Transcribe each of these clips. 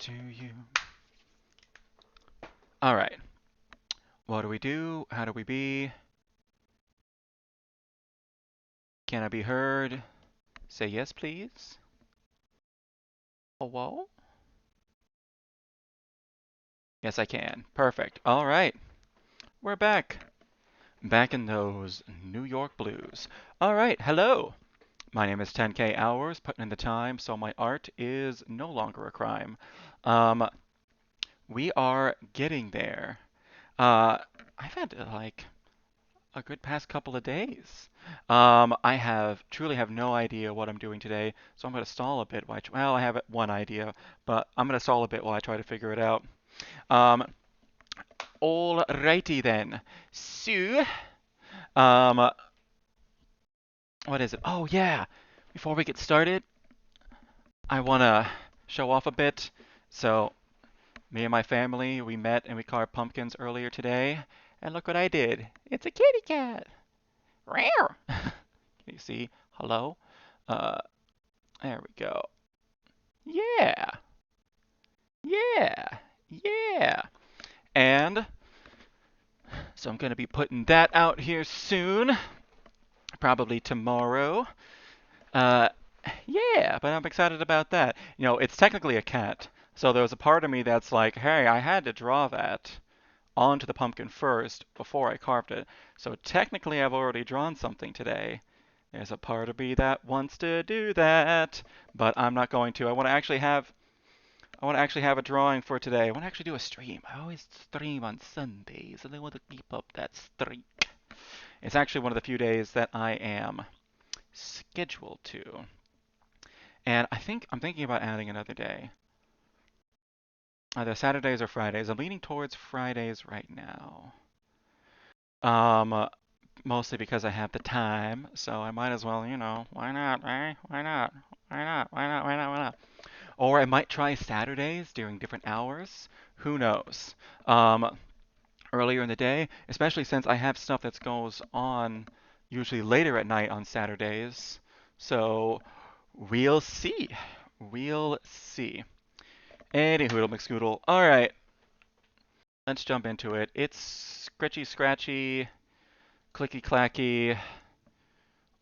to you. All right. What do we do? How do we be? Can I be heard? Say yes, please. Hello? Yes, I can. Perfect. All right. We're back. Back in those New York blues. All right. Hello. My name is 10K Hours, putting in the time, so my art is no longer a crime. Um, we are getting there. I've had like a good past couple of days. I truly have no idea what I'm doing today, so I'm going to stall a bit. Well, I have one idea, but I'm going to stall a bit while I try to figure it out. Um, Alrighty then. So, um, what is it? Oh yeah. Before we get started, I want to show off a bit. So, me and my family, we met and we carved pumpkins earlier today, and look what I did. It's a kitty cat. Rare. Can you see? Hello. Uh, there we go. Yeah, yeah, yeah. And so I'm going to be putting that out here soon, probably tomorrow. Uh, yeah, but I'm excited about that. You know, it's technically a cat. So there was a part of me that's like, hey, I had to draw that onto the pumpkin first before I carved it. So technically I've already drawn something today. There's a part of me that wants to do that, but I'm not going to. I want to actually have a drawing for today. I want to actually do a stream. I always stream on Sundays, and I want to keep up that streak. It's actually one of the few days that I am scheduled to. And I'm thinking about adding another day. Either Saturdays or Fridays. I'm leaning towards Fridays right now. Um, uh, Mostly because I have the time, so I might as well, why not, eh? Why not? Why not? Why not? Why not? Why not? Or I might try Saturdays during different hours. Who knows? Um, Earlier in the day, especially since I have stuff that goes on usually later at night on Saturdays. So we'll see. We'll see. Any hoodle McScoodle. All right, let's jump into it. It's scratchy scratchy, clicky clacky,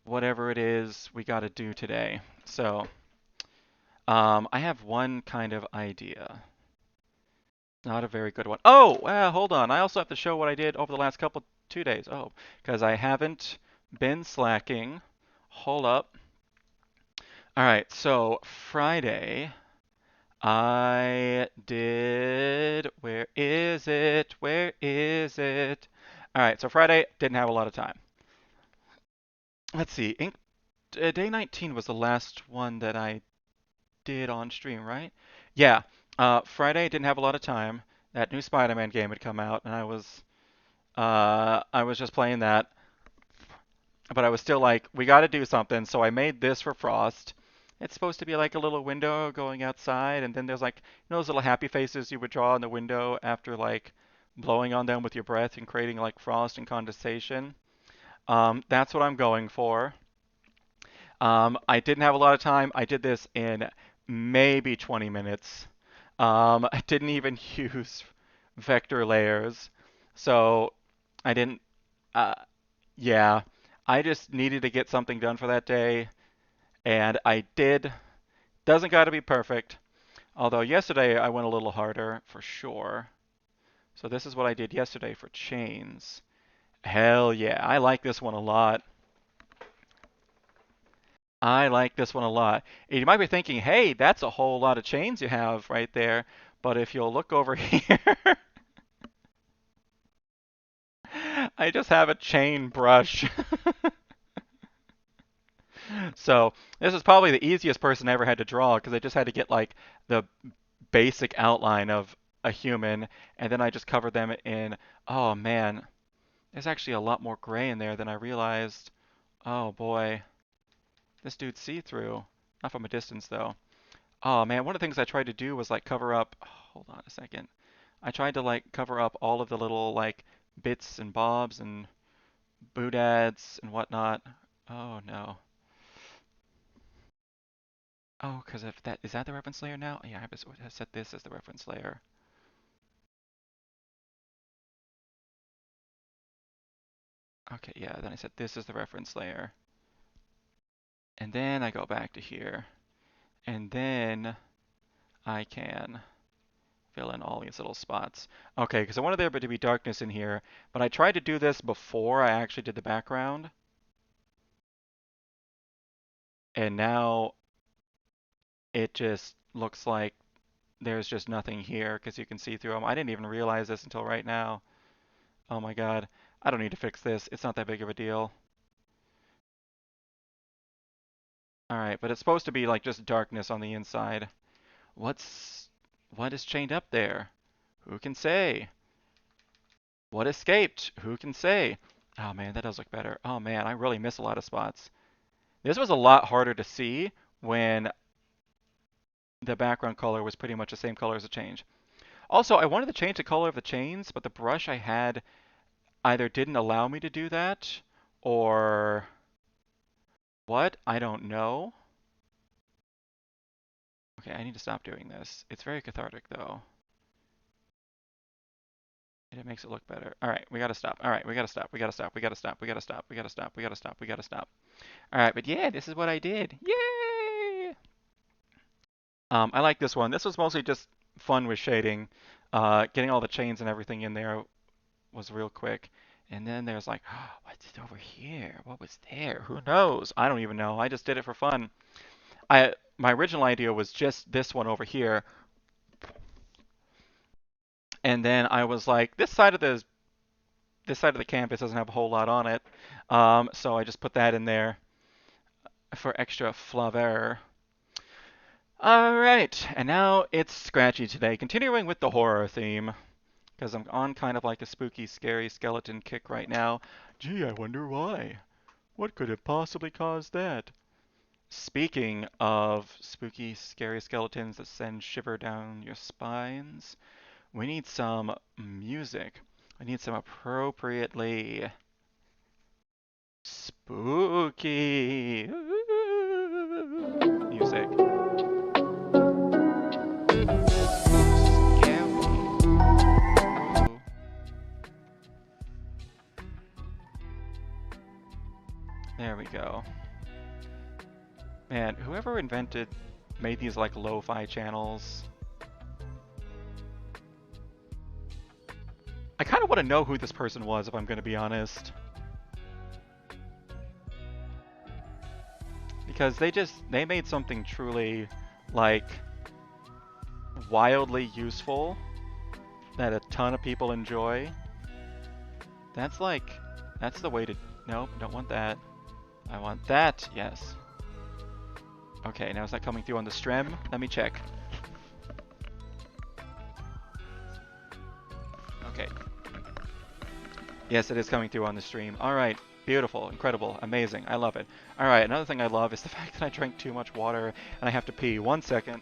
whatever it is we got to do today. So I have one kind of idea. Not a very good one. Oh, hold on. I also have to show what I did over the last 2 days. Oh, because I haven't been slacking. Hold up. All right, so Friday, I did. Where is it? Where is it? All right, so Friday didn't have a lot of time. Let's see. Day 19 was the last one that I did on stream, right? Yeah. Friday didn't have a lot of time. That new Spider-Man game had come out, and I was just playing that, but I was still like, we got to do something. So I made this for Frost. It's supposed to be like a little window going outside, and then there's like those little happy faces you would draw in the window after like blowing on them with your breath and creating like frost and condensation. That's what I'm going for. I didn't have a lot of time. I did this in maybe 20 minutes. I didn't even use vector layers, so I didn't. Uh, yeah, I just needed to get something done for that day, and I did. Doesn't got to be perfect. Although yesterday I went a little harder for sure. So this is what I did yesterday for chains. Hell yeah, I like this one a lot. I like this one a lot. And you might be thinking, hey, that's a whole lot of chains you have right there. But if you'll look over here, I just have a chain brush. So this is probably the easiest person I ever had to draw because I just had to get like the basic outline of a human, and then I just covered them in, oh man, there's actually a lot more gray in there than I realized. Oh boy, this dude's see-through. Not from a distance though. Oh man, one of the things I tried to do was like cover up, hold on a second. I tried to like cover up all of the little like bits and bobs and boodads and whatnot. Oh no. Oh, because if that is that the reference layer now? Yeah, I have set this as the reference layer. Okay, yeah, then I set this as the reference layer. And then I go back to here. And then I can fill in all these little spots. Okay, because I wanted there to be darkness in here, but I tried to do this before I actually did the background. And now it just looks like there's just nothing here because you can see through them. I didn't even realize this until right now. Oh my god. I don't need to fix this. It's not that big of a deal. Alright, but it's supposed to be like just darkness on the inside. What is chained up there? Who can say? What escaped? Who can say? Oh man, that does look better. Oh man, I really miss a lot of spots. This was a lot harder to see when the background color was pretty much the same color as the change. Also, I wanted to change the color of the chains, but the brush I had either didn't allow me to do that, or what? I don't know. Okay, I need to stop doing this. It's very cathartic, though. And it makes it look better. All right, we gotta stop. All right, we gotta stop. We gotta stop. We gotta stop. We gotta stop. We gotta stop. We gotta stop. We gotta stop. All right, but yeah, this is what I did. Yay! I like this one. This was mostly just fun with shading. Getting all the chains and everything in there was real quick. And then there's like, oh, what's it over here? What was there? Who knows? I don't even know. I just did it for fun. My original idea was just this one over here, and then I was like, this side of the canvas doesn't have a whole lot on it, so I just put that in there for extra flavor. All right, and now it's Scratchy today, continuing with the horror theme, because I'm on kind of like a spooky, scary skeleton kick right now. Gee, I wonder why. What could have possibly caused that? Speaking of spooky, scary skeletons that send shiver down your spines, we need some music. We need some appropriately spooky music. Scary. Ooh. There we go. Man, whoever made these like lo-fi channels, I kind of want to know who this person was, if I'm going to be honest. Because they made something truly, like, wildly useful that a ton of people enjoy. That's the way to, nope, don't want that. I want that, yes. Okay, now is that coming through on the stream? Let me check. Okay. Yes, it is coming through on the stream. All right, beautiful, incredible, amazing. I love it. All right, another thing I love is the fact that I drank too much water and I have to pee. 1 second.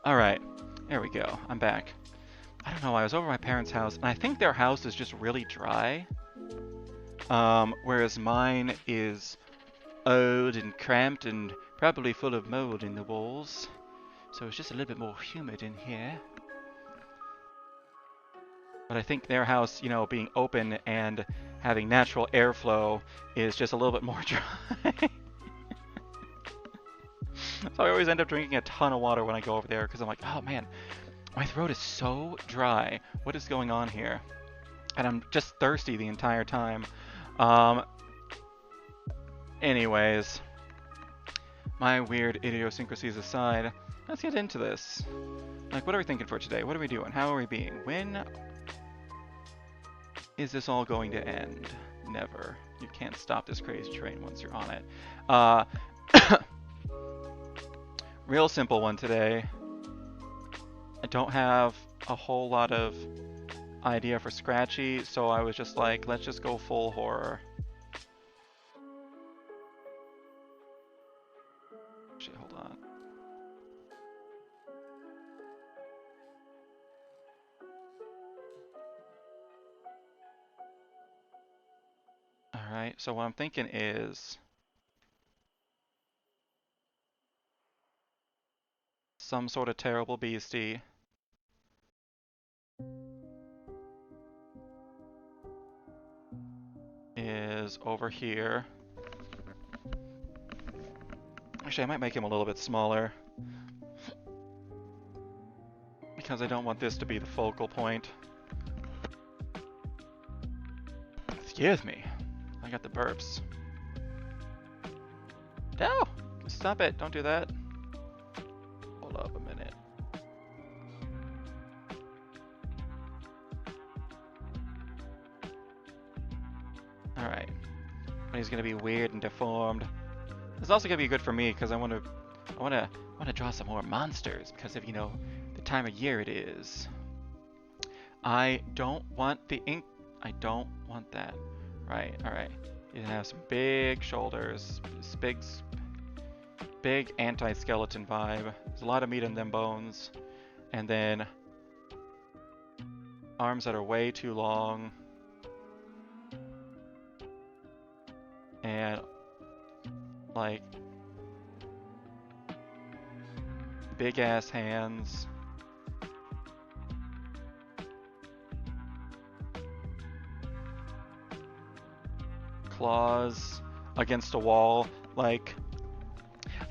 Alright, there we go. I'm back. I don't know, I was over at my parents' house, and I think their house is just really dry. Whereas mine is old and cramped and probably full of mold in the walls. So it's just a little bit more humid in here. But I think their house, you know, being open and having natural airflow is just a little bit more dry. So I always end up drinking a ton of water when I go over there because I'm like, oh man, my throat is so dry. What is going on here? And I'm just thirsty the entire time. Anyways, my weird idiosyncrasies aside, let's get into this. Like, what are we thinking for today? What are we doing? How are we being? When is this all going to end? Never. You can't stop this crazy train once you're on it. Real simple one today. I don't have a whole lot of idea for Scratchy, so I was just like, let's just go full horror. Shit, hold on. Alright, so what I'm thinking is some sort of terrible beastie. Is over here. Actually, I might make him a little bit smaller. Because I don't want this to be the focal point. Excuse me. I got the burps. No! Stop it. Don't do that. Hold up a minute. Alright. He's gonna be weird and deformed. It's also gonna be good for me because I wanna draw some more monsters because of, you know, the time of year it is. I don't want the ink. I don't want that. Right, alright. He's gonna have some big shoulders. Big anti-skeleton vibe. There's a lot of meat in them bones. And then arms that are way too long. And like big ass hands. Claws against a wall. Like,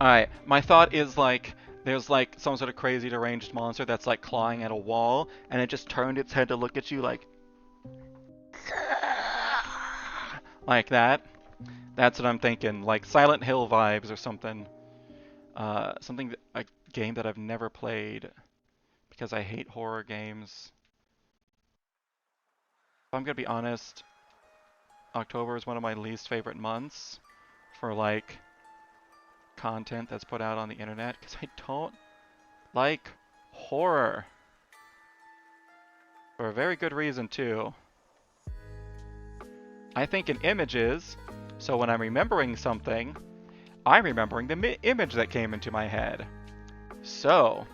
alright, my thought is like there's like some sort of crazy deranged monster that's like clawing at a wall and it just turned its head to look at you like that. That's what I'm thinking, like Silent Hill vibes or something. A game that I've never played because I hate horror games. If I'm gonna be honest, October is one of my least favorite months for like content that's put out on the internet because I don't like horror. For a very good reason too. I think in images, so when I'm remembering something, I'm remembering the image that came into my head. So,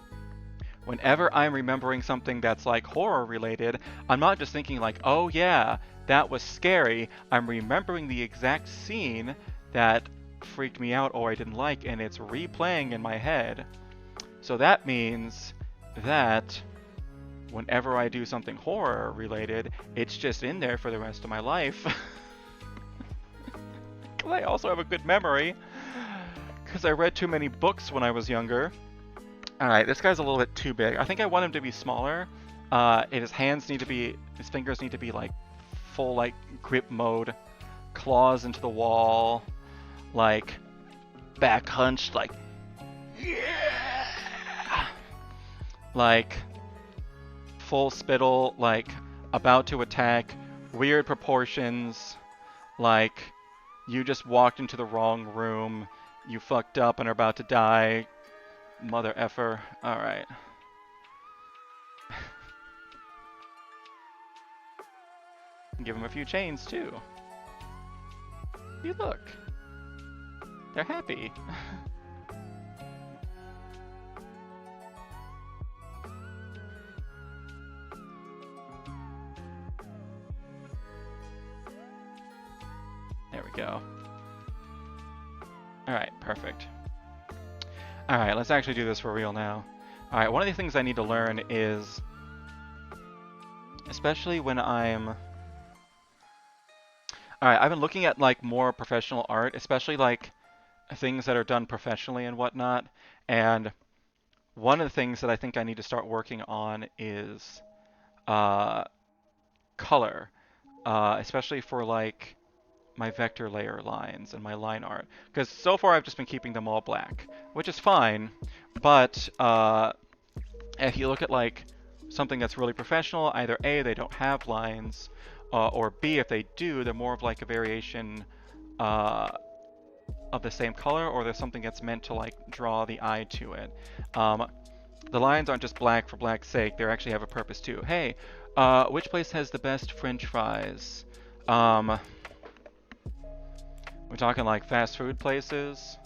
whenever I'm remembering something that's like horror related, I'm not just thinking like, oh yeah, that was scary. I'm remembering the exact scene that freaked me out or I didn't like, and it's replaying in my head. So that means that whenever I do something horror related, it's just in there for the rest of my life. I also have a good memory because I read too many books when I was younger. Alright, this guy's a little bit too big. I think I want him to be smaller. His fingers need to be like full like grip mode. Claws into the wall. Like back hunched like yeah! Like full spittle, like about to attack, weird proportions, like you just walked into the wrong room, you fucked up and are about to die, mother effer. Alright. Give him a few chains too. You look. They're happy. go. Alright, perfect. Alright, let's actually do this for real now. Alright, one of the things I need to learn is, especially when I'm... Alright, I've been looking at like more professional art, especially like things that are done professionally and whatnot, and one of the things that I think I need to start working on is color, especially for like my vector layer lines and my line art. Because so far I've just been keeping them all black, which is fine, but if you look at like something that's really professional, either A, they don't have lines, or B, if they do, they're more of like a variation of the same color, or there's something that's meant to like draw the eye to it. The lines aren't just black for black's sake, they actually have a purpose too. Hey, which place has the best French fries? We're talking like fast food places.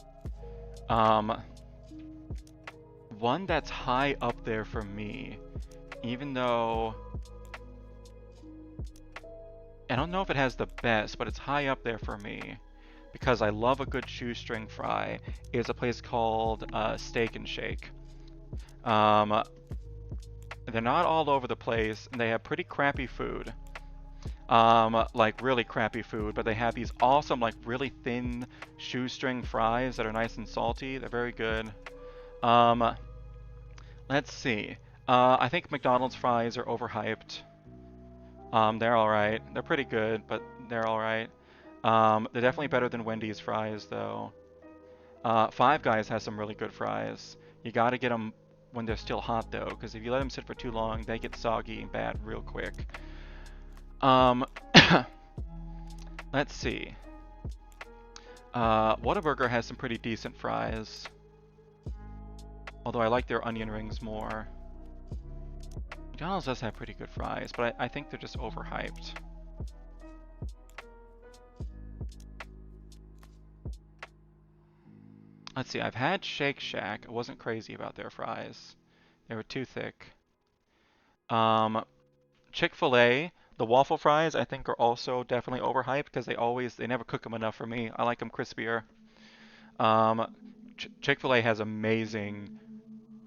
One that's high up there for me, even though I don't know if it has the best, but it's high up there for me because I love a good shoestring fry, is a place called Steak and Shake. They're not all over the place, and they have pretty crappy food. Like really crappy food, but they have these awesome, like really thin shoestring fries that are nice and salty. They're very good. Let's see. I think McDonald's fries are overhyped. They're alright. They're pretty good, but they're alright. They're definitely better than Wendy's fries, though. Five Guys has some really good fries. You gotta get them when they're still hot, though, because if you let them sit for too long, they get soggy and bad real quick. Let's see. Whataburger has some pretty decent fries. Although I like their onion rings more. McDonald's does have pretty good fries, but I think they're just overhyped. Let's see, I've had Shake Shack. I wasn't crazy about their fries. They were too thick. Chick-fil-A, the waffle fries, I think are also definitely overhyped because they never cook them enough for me. I like them crispier. Chick-fil-A has amazing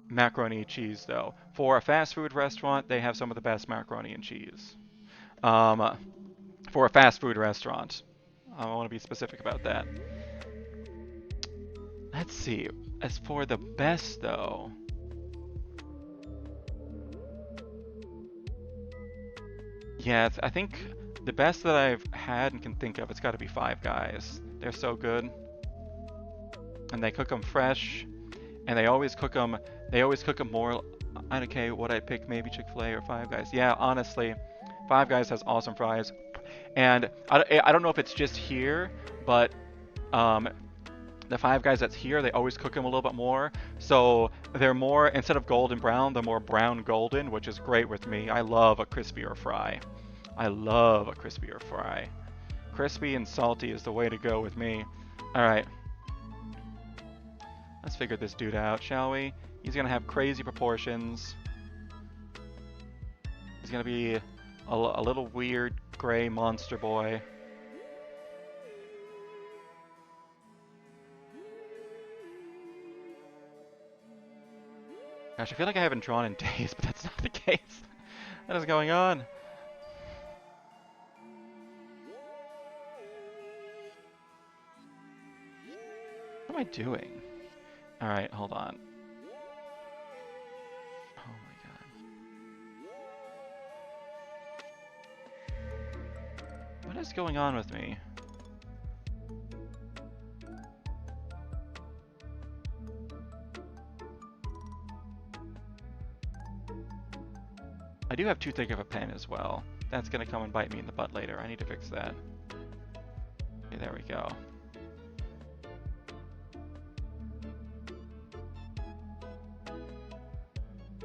macaroni and cheese, though. For a fast food restaurant, they have some of the best macaroni and cheese. For a fast food restaurant. I want to be specific about that. Let's see. As for the best, though... Yeah, I think the best that I've had and can think of, it's got to be Five Guys. They're so good. And they cook them fresh. And they always cook them more... Okay, would I pick maybe Chick-fil-A or Five Guys? Yeah, honestly, Five Guys has awesome fries. And I don't know if it's just here, but the Five Guys that's here, they always cook them a little bit more. So they're more, instead of golden brown, they're more brown golden, which is great with me. I love a crispier fry. I love a crispier fry. Crispy and salty is the way to go with me. Alright. Let's figure this dude out, shall we? He's gonna have crazy proportions. He's gonna be a little weird gray monster boy. Gosh, I feel like I haven't drawn in days, but that's not the case. What is going on? What am I doing? Alright, hold on. Oh my god. What is going on with me? I do have too thick of a pen as well. That's gonna come and bite me in the butt later. I need to fix that. Okay, there we go.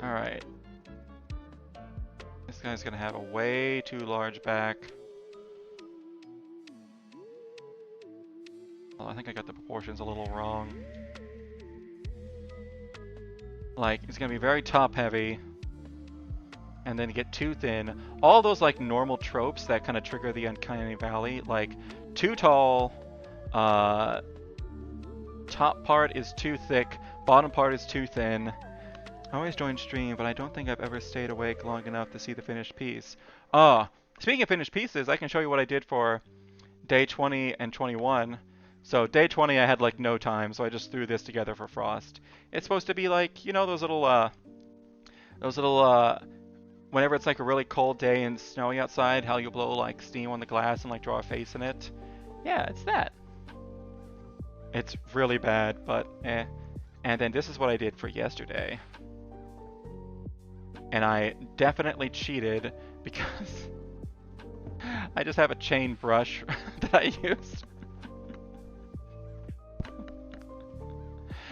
Alright. This guy's gonna have a way too large back. Well, I think I got the proportions a little wrong. Like, it's gonna be very top heavy. And then get too thin. All those like normal tropes that kind of trigger the uncanny valley, like too tall, Uh, top part is too thick, bottom part is too thin. I always join stream, but I don't think I've ever stayed awake long enough to see the finished piece. Speaking of finished pieces, I can show you what I did for day 20 and 21. So day 20 I had like no time, so I just threw this together for Frost. It's supposed to be like, you know, those little whenever it's like a really cold day and snowy outside, how you blow like steam on the glass and like draw a face in it. Yeah, it's that. It's really bad, but eh. And then this is what I did for yesterday. And I definitely cheated because I just have a chain brush that I used.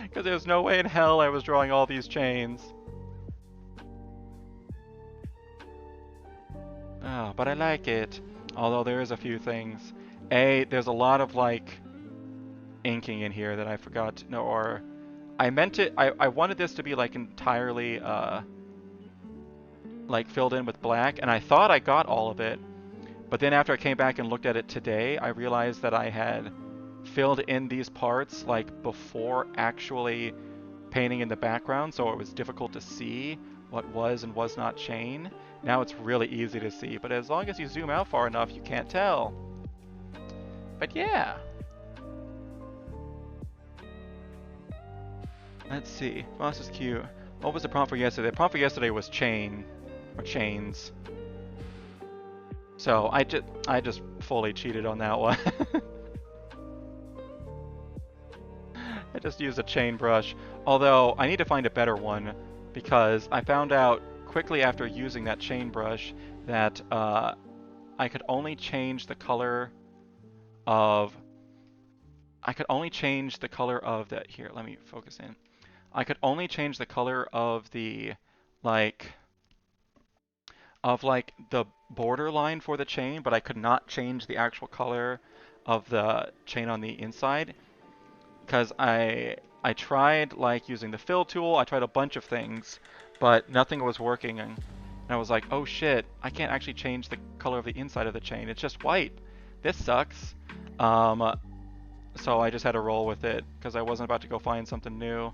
Because there's no way in hell I was drawing all these chains. Oh, but I like it. Although there is a few things. There's a lot of like inking in here that I forgot to know, or I meant it, I wanted this to be like entirely like filled in with black, and I thought I got all of it, but then after I came back and looked at it today, I realized that I had filled in these parts like before actually painting in the background, so it was difficult to see what was and was not chain. Now it's really easy to see, but as long as you zoom out far enough, you can't tell. But yeah. Let's see. Oh, this is cute. What was the prompt for yesterday? The prompt for yesterday was chain, or chains. So I just fully cheated on that one. I just used a chain brush. Although I need to find a better one because I found out quickly after using that chain brush that I could only change the color of the here, let me focus in. I could only change the color of the like the border line for the chain, but I could not change the actual color of the chain on the inside because I tried like using the fill tool, I tried a bunch of things, but nothing was working, and I was like, oh shit, I can't actually change the color of the inside of the chain. It's just white. This sucks. So I just had to roll with it because I wasn't about to go find something new.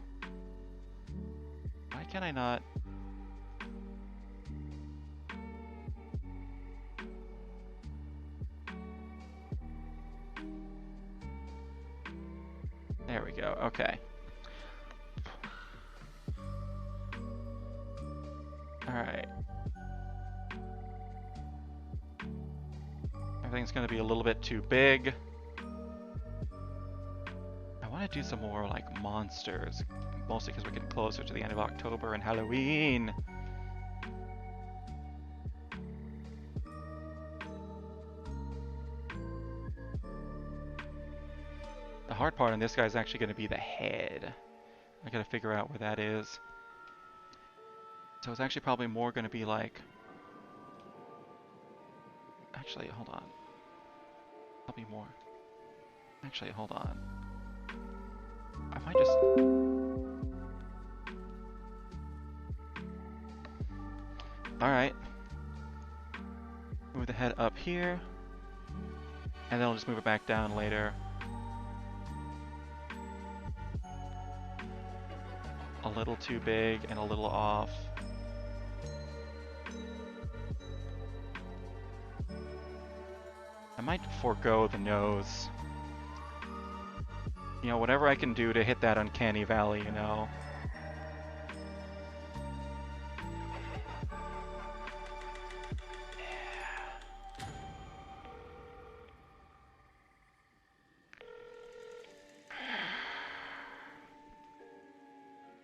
Why can I not? There we go. Okay. Alright. Everything's going to be a little bit too big. I want to do some more like monsters, mostly because we're getting closer to the end of October and Halloween. The hard part on this guy is actually going to be the head. I gotta figure out where that is. So it's actually probably more going to be like... Actually, hold on. Probably more. Actually, hold on. I might just... Alright. Move the head up here. And then I'll just move it back down later. A little too big and a little off. I might forego the nose. You know, whatever I can do to hit that uncanny valley, you know.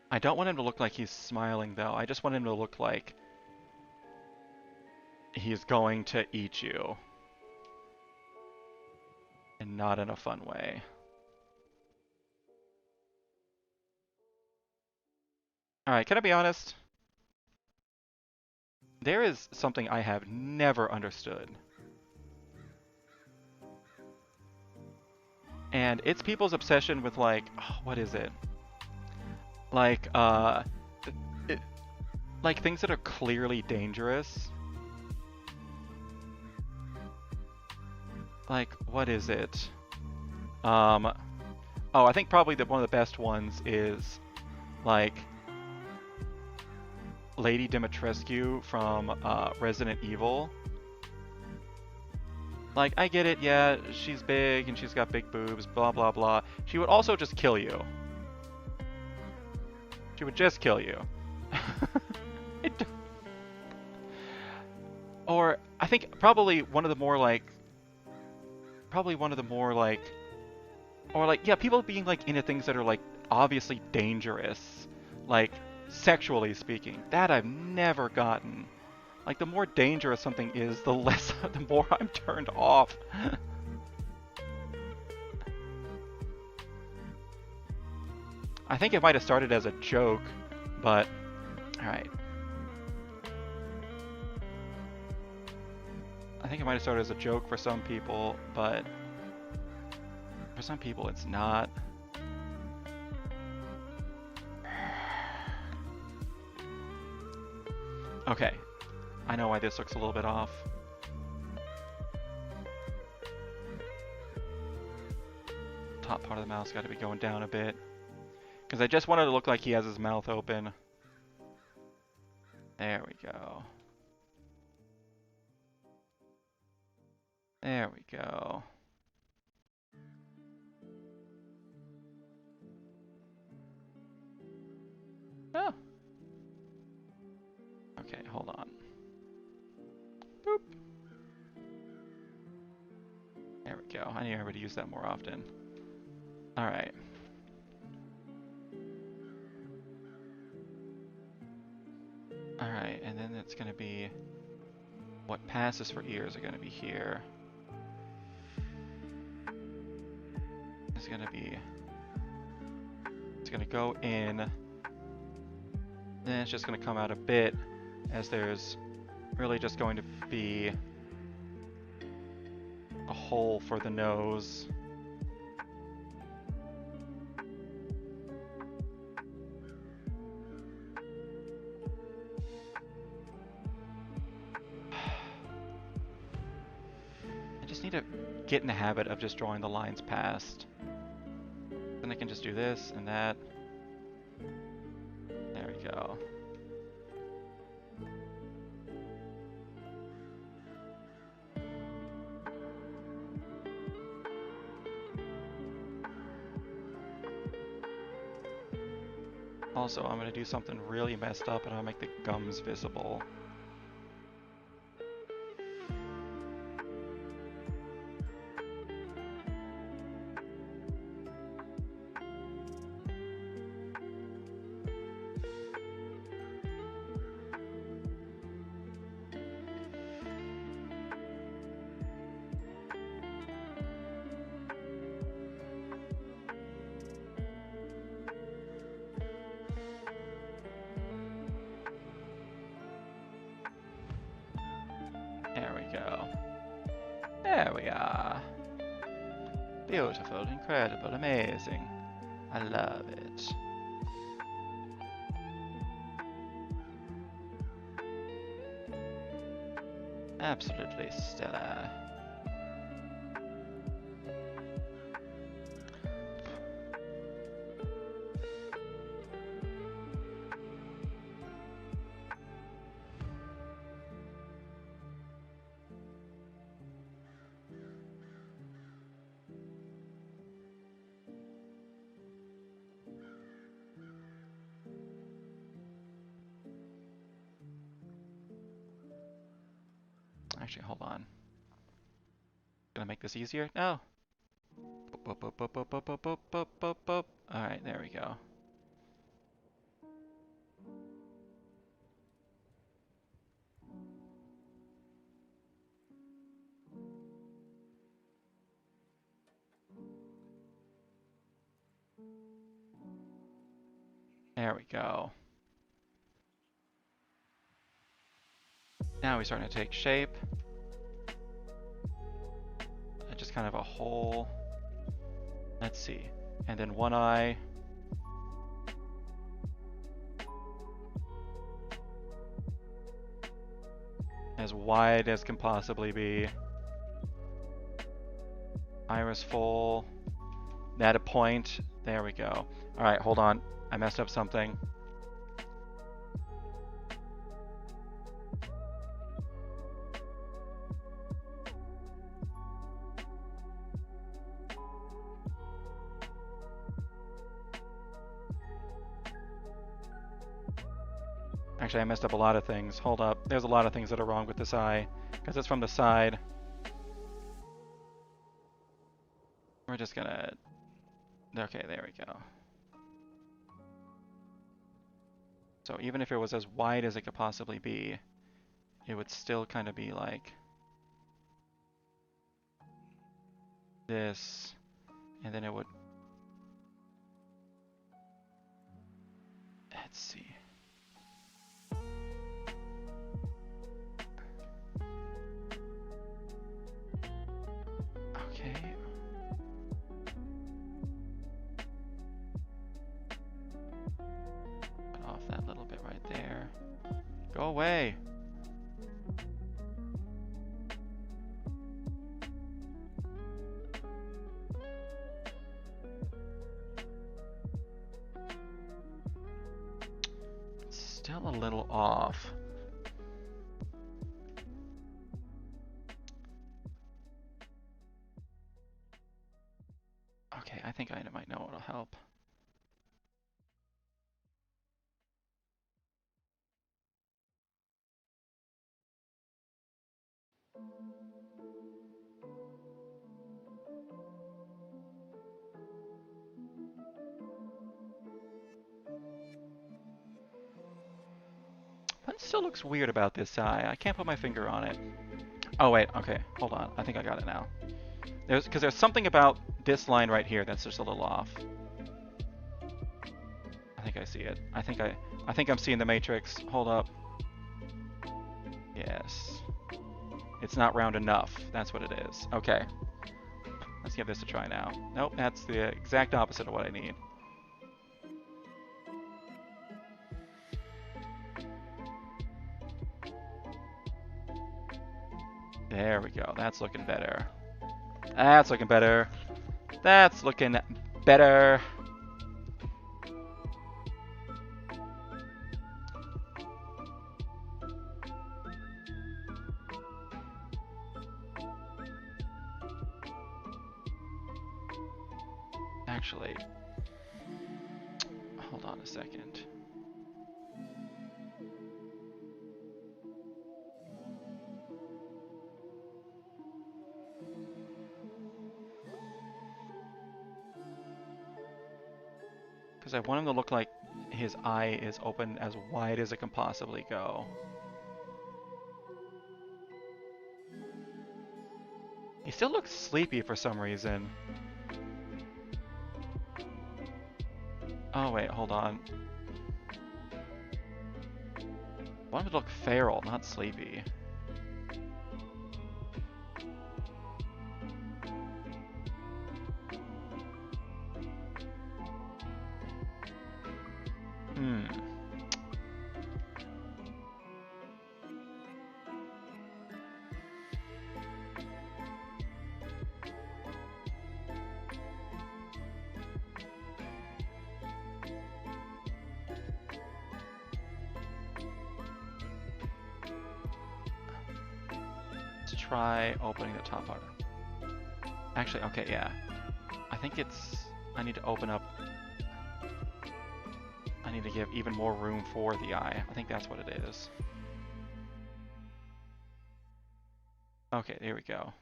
I don't want him to look like he's smiling, though. I just want him to look like he's going to eat you. And not in a fun way. Alright, can I be honest? There is something I have never understood. And it's people's obsession with like, oh, what is it? Like, like things that are clearly dangerous. Like, what is it? Um, oh, I think probably one of the best ones is like Lady Dimitrescu from Resident Evil. Like, I get it, yeah, she's big and she's got big boobs, blah blah blah. She would also just kill you. She would just kill you. it, or I think probably one of the more like, or like, yeah, people being like into things that are like obviously dangerous, like sexually speaking. That I've never gotten. Like, the more dangerous something is, the less, the more I'm turned off. I think it might have started as a joke, but alright. I think it might have started as a joke for some people, but for some people it's not. Okay, I know why this looks a little bit off. Top part of the mouth's got to be going down a bit. Because I just wanted to look like he has his mouth open. There we go. There we go. Oh. Okay, hold on. Boop. There we go. I need everybody to use that more often. Alright. Alright, and then it's going to be... What passes for ears are going to be here. It's going to be... It's going to go in. Then it's just going to come out a bit, as there's really just going to be a hole for the nose. I just need to get in the habit of just drawing the lines past. Then I can just do this and that. There we go. Also, I'm going to do something really messed up and I'll make the gums visible. There we go. There we are. Beautiful, incredible, amazing. I love it. Absolutely stellar. Actually, hold on. Gonna make this easier? No. Alright, there we go. There we go. Now we're starting to take shape. Just kind of a hole. Let's see. And then one eye. As wide as can possibly be. Iris full. Add a point. There we go. All right, hold on. I messed up something. Actually, I messed up a lot of things. Hold up. There's a lot of things that are wrong with this eye, because it's from the side. We're just gonna... Okay, there we go. So even if it was as wide as it could possibly be, it would still kind of be like this, and then it would... Let's see. Okay. Cut off that little bit right there. Go away! It's still a little off. Okay, I think I might know what'll help. But it still looks weird about this eye. I can't put my finger on it. Oh wait, okay, hold on. I think I got it now. Because there's something about this line right here that's just a little off. I think I see it. I think I'm seeing the matrix. Hold up. Yes. It's not round enough. That's what it is. Okay. Let's give this a try now. Nope, that's the exact opposite of what I need. There we go. That's looking better. That's looking better. That's looking better. Actually, hold on a second. Because I want him to look like his eye is open as wide as it can possibly go. He still looks sleepy for some reason. Oh wait, hold on. I want him to look feral, not sleepy. Let's try opening the top part. Actually, okay, yeah. I think I need to open up. I need to give even more room for the eye. I think that's what it is. Okay, there we go.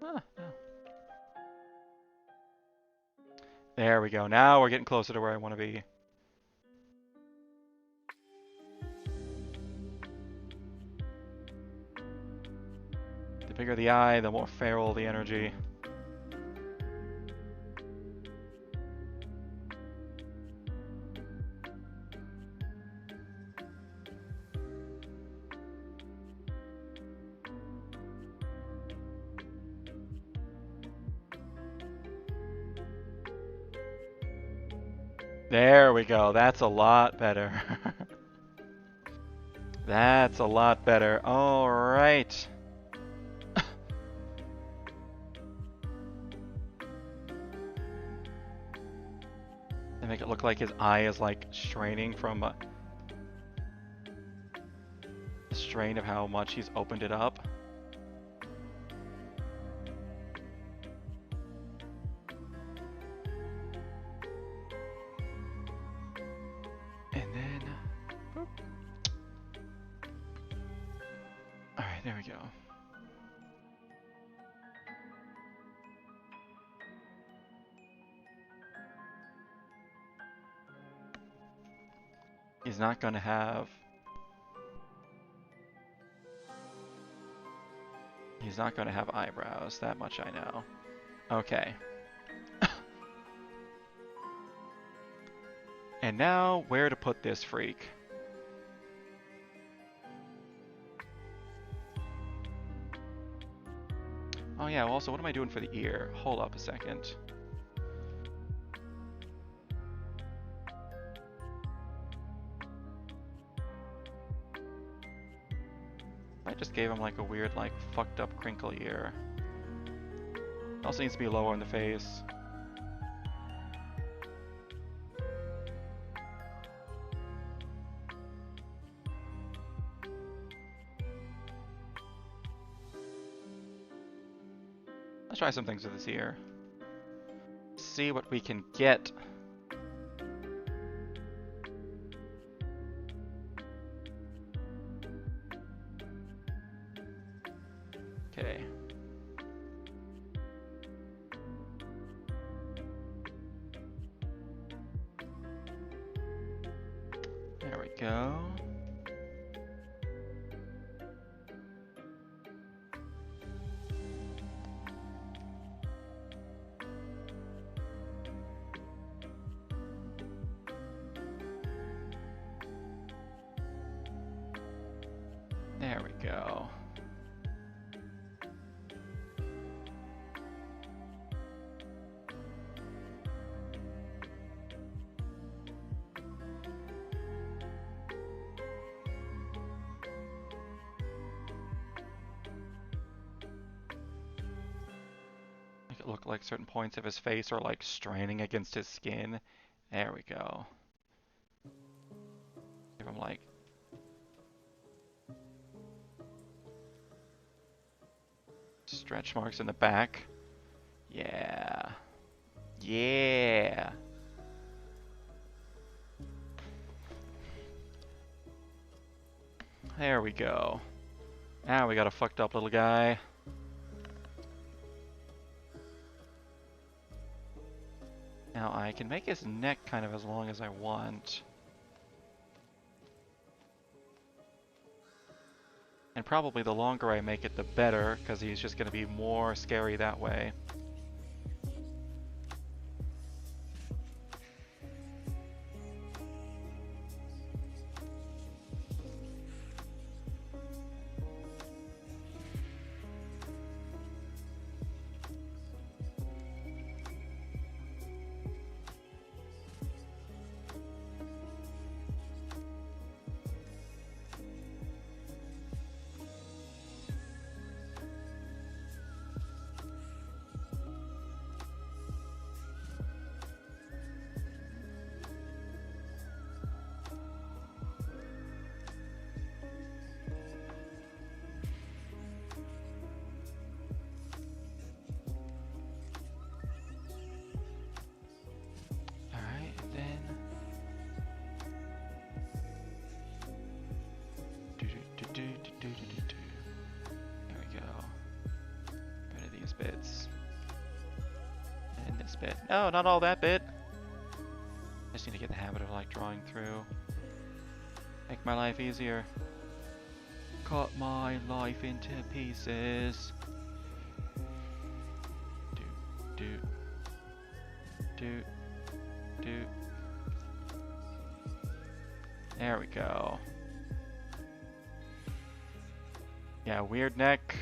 Ah, no. There we go. Now we're getting closer to where I want to be. The bigger the eye, the more feral the energy. There we go. That's a lot better. That's a lot better. All right. They make it look like his eye is like straining from the strain of how much he's opened it up. And then, boop. All right, there we go. He's not gonna have eyebrows, that much I know. Okay. And now, where to put this freak? Oh yeah, well, also, what am I doing for the ear? Hold up a second. I just gave him like a weird, like, fucked up crinkle ear. Also needs to be lower in the face. Let's try some things with this ear. See what we can get. Okay. There we go. There we go. Make it look like certain points of his face are like straining against his skin. There we go. Give him like stretch marks in the back. Yeah. Yeah. There we go. Now we got a fucked up little guy. Now I can make his neck kind of as long as I want. And probably the longer I make it, the better, because he's just going to be more scary that way. There we go. Rid of these bits. And this bit. No, not all that bit. I just need to get the habit of like drawing through. Make my life easier. Cut my life into pieces. Do. There we go. Yeah, weird neck.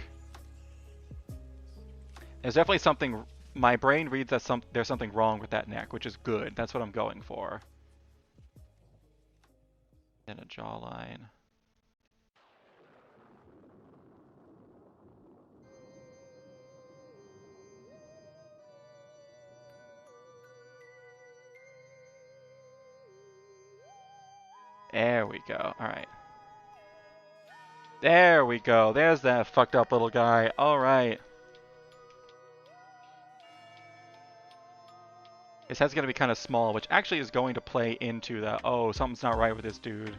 There's definitely something. My brain reads that there's something wrong with that neck, which is good. That's what I'm going for. Then a jawline. There we go. Alright. There we go. There's that fucked up little guy. Alright. His head's gonna be kind of small, which actually is going to play into the, oh, something's not right with this dude.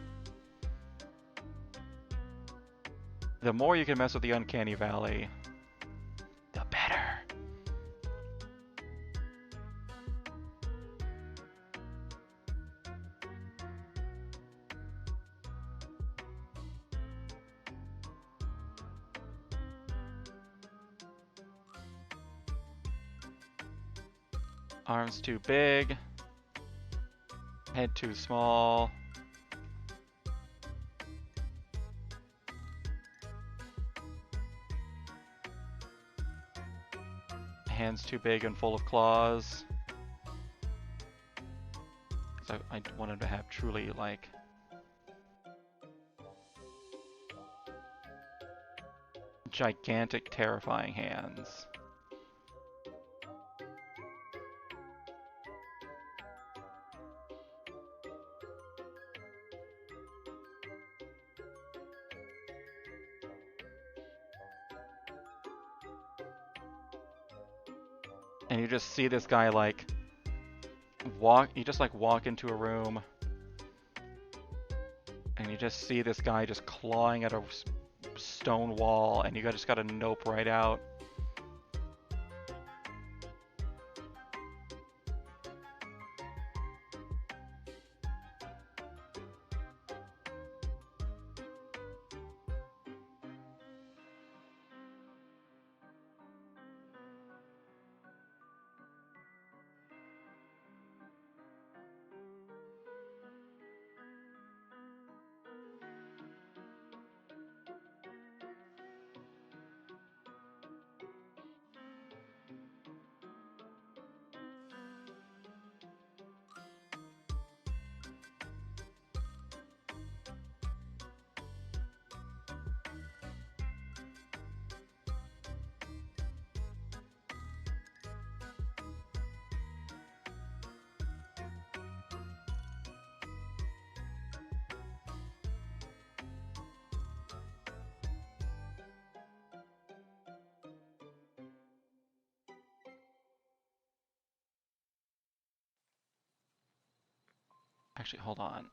The more you can mess with the Uncanny Valley, the better. Arms too big. Head too small. Hands too big and full of claws. So I wanted to have truly, like, gigantic, terrifying hands. And you just see this guy, like, you just, like, walk into a room, and you just see this guy just clawing at a stone wall, and you just gotta nope right out. Actually, hold on.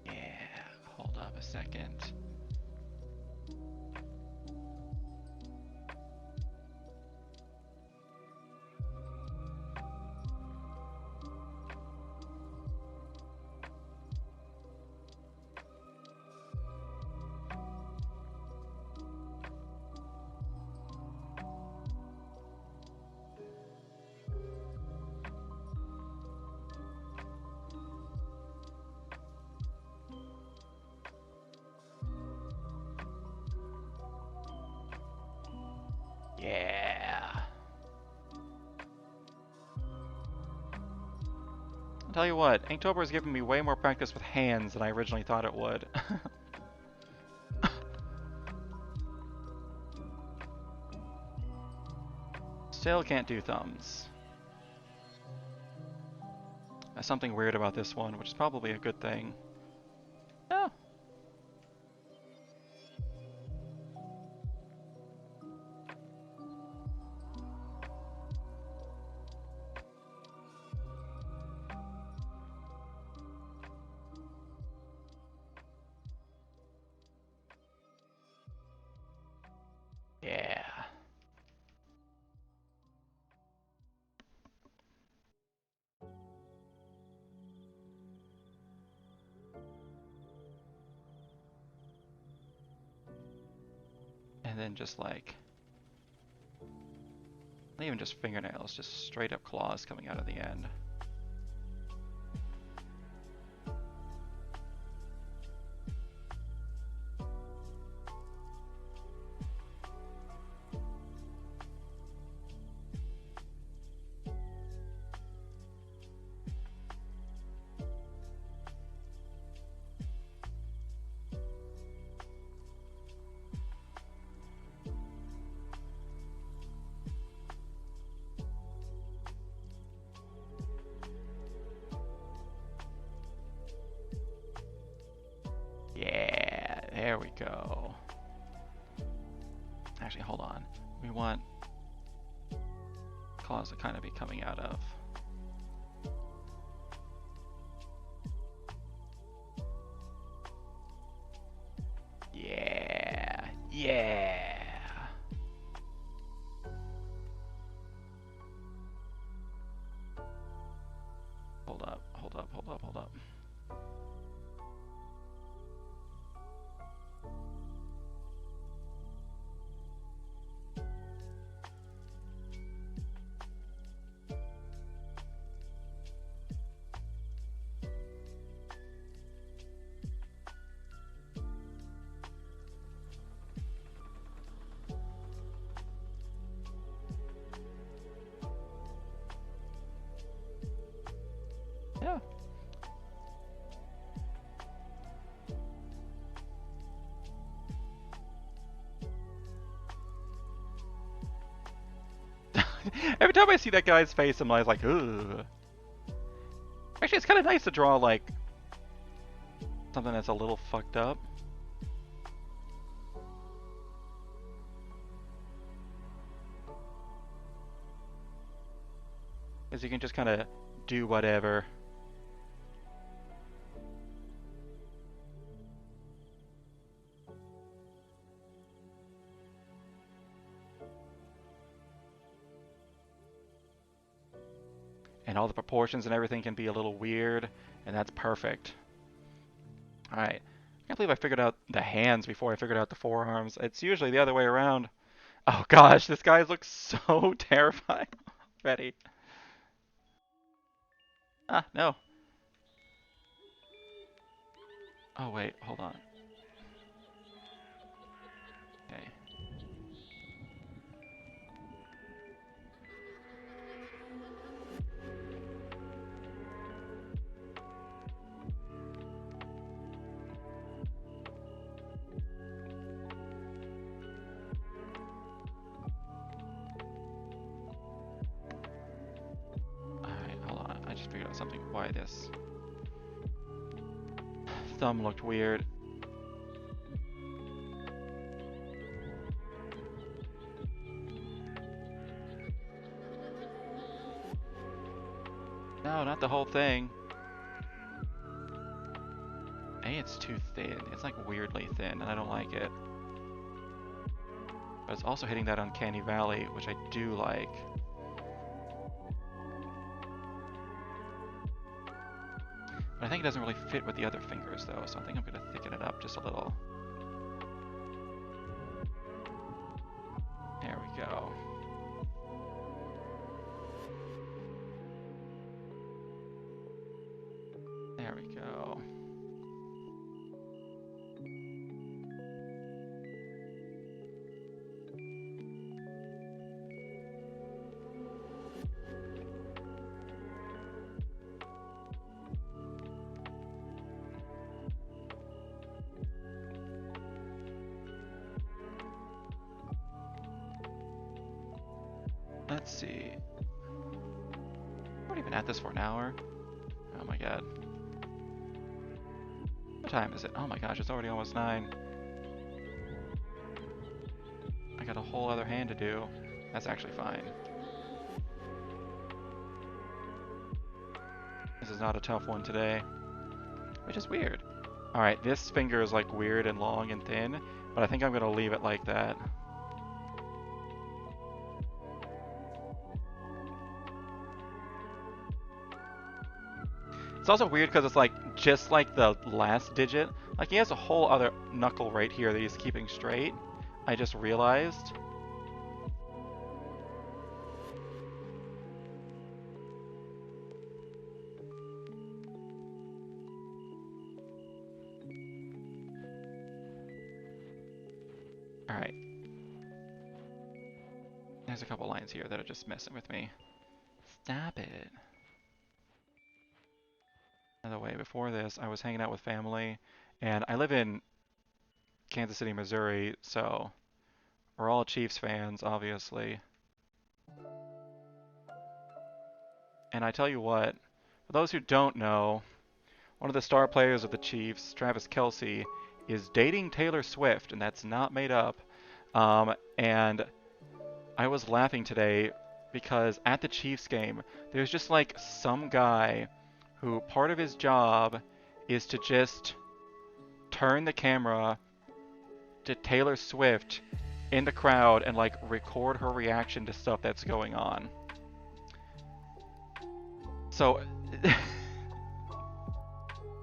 Yeah, hold up a second. Yeah. I'll tell you what, Inktober has given me way more practice with hands than I originally thought it would. Still can't do thumbs. There's something weird about this one, which is probably a good thing. Oh. Yeah. And then just like Not even just fingernails, just straight up claws coming out of the end. Yeah, there we go. Actually, hold on. We want claws to kind of be coming out of. Yeah, yeah. Hold up, hold up, hold up, hold up. Yeah. Every time I see that guy's face, I'm always like, ugh. Actually, it's kind of nice to draw, like, something that's a little fucked up. Because you can just kind of do whatever. And all the proportions and everything can be a little weird, and that's perfect. Alright. I can't believe I figured out the hands before I figured out the forearms. It's usually the other way around. Oh gosh, this guy looks so terrifying already. Ah, no. Oh wait, hold on. Okay. Alright, hold on. I just figured out something. Why this thumb looked weird. No, not the whole thing. A, it's too thin. It's like weirdly thin, and I don't like it. But it's also hitting that uncanny valley, which I do like. But I think it doesn't really fit with the other fingers, though, so I think I'm going to thicken it up just a little. There we go. There we go. Let's see. We're even at this for an hour. Oh my god. What time is it? Oh my gosh, it's already almost 9. I got a whole other hand to do. That's actually fine. This is not a tough one today, which is weird. Alright, this finger is like weird and long and thin, but I think I'm going to leave it like that. It's also weird because it's like just like the last digit. Like he has a whole other knuckle right here that he's keeping straight. I just realized. There's a couple lines here that are just messing with me. Stop it. By the way, before this, I was hanging out with family, and I live in Kansas City, Missouri, so we're all Chiefs fans, obviously. And I tell you what, for those who don't know, one of the star players of the Chiefs, Travis Kelce, is dating Taylor Swift, and that's not made up. And I was laughing today because at the Chiefs game, there's just like some guy who part of his job is to just turn the camera to Taylor Swift in the crowd and like record her reaction to stuff that's going on. So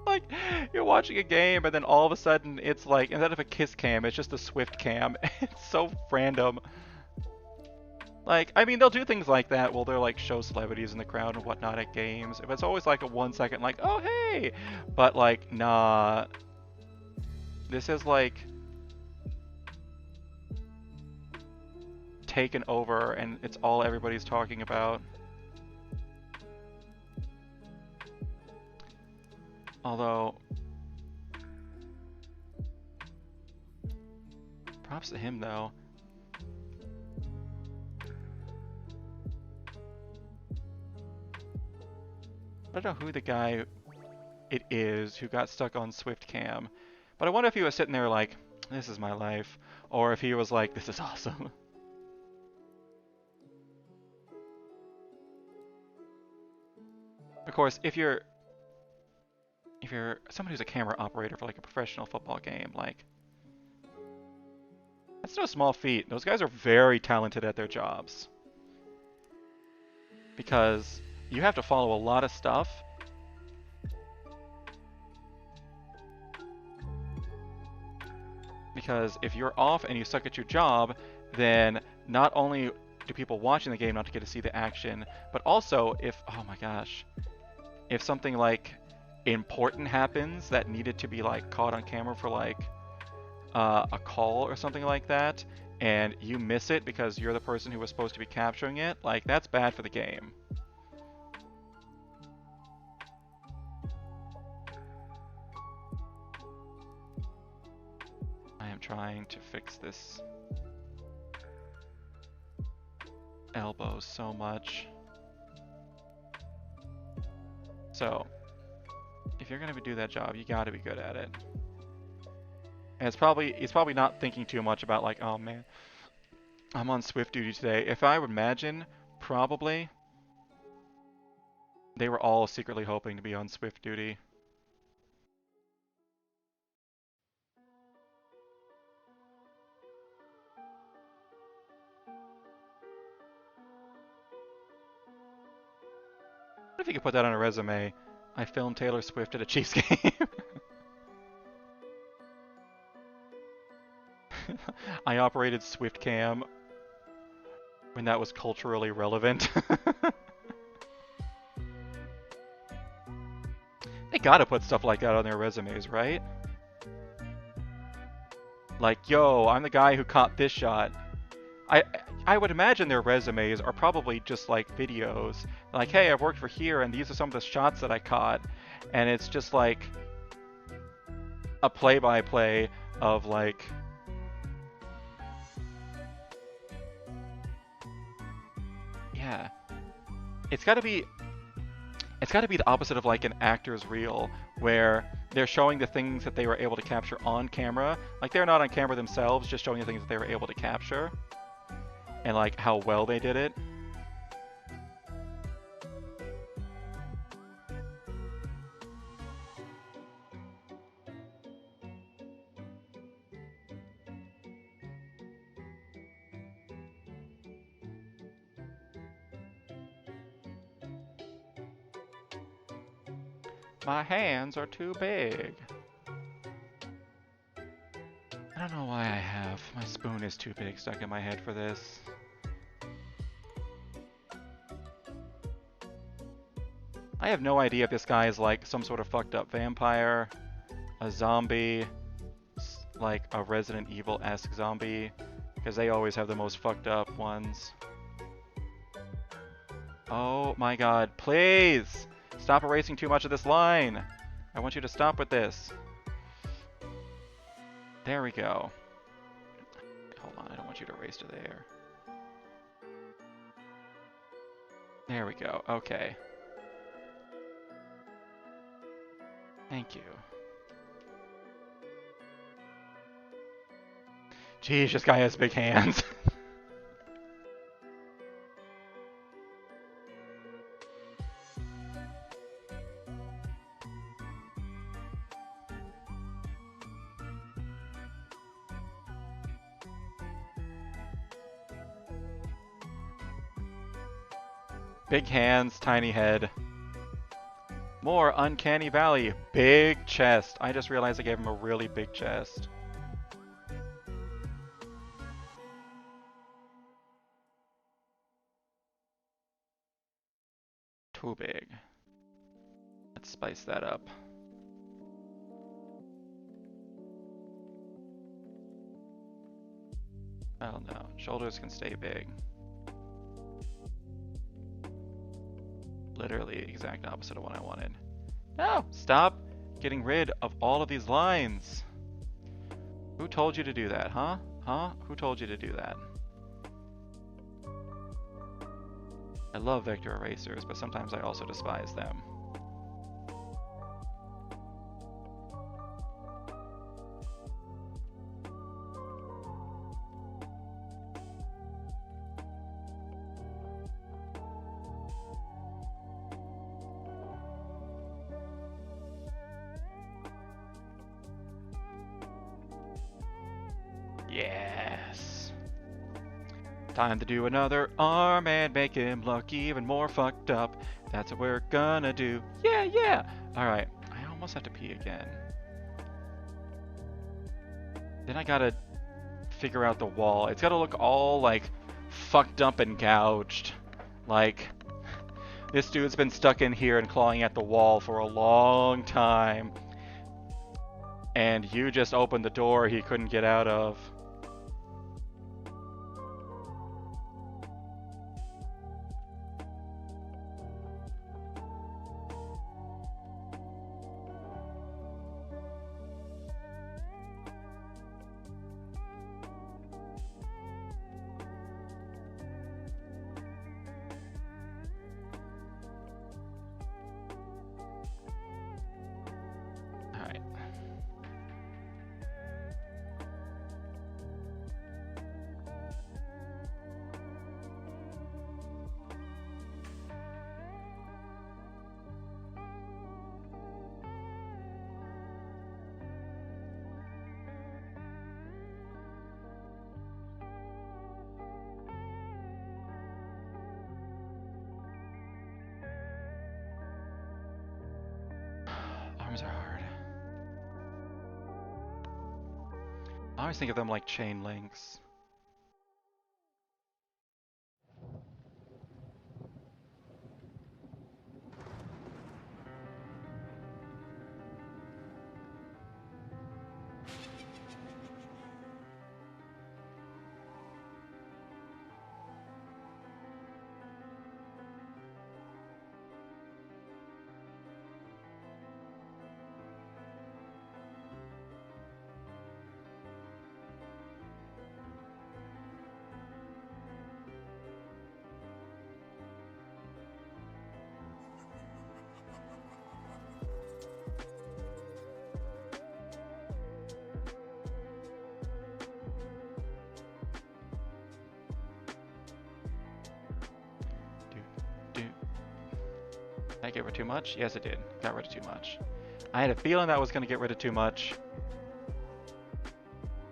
like you're watching a game and then all of a sudden it's like instead of a kiss cam, it's just a Swift cam. It's so random. Like, I mean, they'll do things like that while they're like show celebrities in the crowd and whatnot at games. If it's always like a 1 second, like, oh hey, but like, nah. This is like taken over, and it's all everybody's talking about. Although, props to him though. I don't know who the guy it is who got stuck on Swift Cam, but I wonder if he was sitting there like, this is my life, or if he was like, this is awesome. Of course, if you're somebody who's a camera operator for like a professional football game, like, that's no small feat. Those guys are very talented at their jobs. Because you have to follow a lot of stuff. Because if you're off and you suck at your job, then not only do people watching the game not get to see the action, but also if, oh my gosh, if something like important happens that needed to be like caught on camera for like a call or something like that, and you miss it because you're the person who was supposed to be capturing it, like that's bad for the game. I am trying to fix this elbow so much. So, if you're gonna do that job, you gotta be good at it. And he's probably not thinking too much about like, oh man, I'm on Swift duty today. If I would imagine, probably they were all secretly hoping to be on Swift duty. What if you could put that on a resume? I filmed Taylor Swift at a Chiefs game. I operated Swift Cam when that was culturally relevant. They gotta put stuff like that on their resumes, right? Like, yo, I'm the guy who caught this shot. I would imagine their resumes are probably just like videos. Like, hey, I've worked for here and these are some of the shots that I caught. And it's just like a play-by-play of like, yeah. It's gotta be the opposite of like an actor's reel where they're showing the things that they were able to capture on camera. Like they're not on camera themselves, just showing the things that they were able to capture. And like how well they did it. My hands are too big. I don't know why I have. My spoon is too big stuck in my head for this. I have no idea if this guy is like some sort of fucked up vampire, a zombie, like a Resident Evil-esque zombie, because they always have the most fucked up ones. Oh my god, please! Stop erasing too much of this line! I want you to stop with this. There we go. Hold on, I don't want you to erase to there. There we go, okay. Thank you. Geez, this guy has big hands. Big hands, tiny head. More Uncanny Valley. Big chest. I just realized I gave him a really big chest. Too big. Let's spice that up. Oh no, shoulders can stay big. Literally the exact opposite of what I wanted. No! Stop getting rid of all of these lines! Who told you to do that, huh? Huh? Who told you to do that? I love vector erasers, but sometimes I also despise them. Yes. Time to do another arm and make him look even more fucked up. That's what we're gonna do. Yeah, yeah. Alright, I almost have to pee again. Then I gotta figure out the wall. It's gotta look all like fucked up and gouged. Like, this dude's been stuck in here and clawing at the wall for a long time. And you just opened the door he couldn't get out of. Arms are hard. I always think of them like chain links. Did I get rid of too much? Yes, it did. Got rid of too much. I had a feeling that was going to get rid of too much.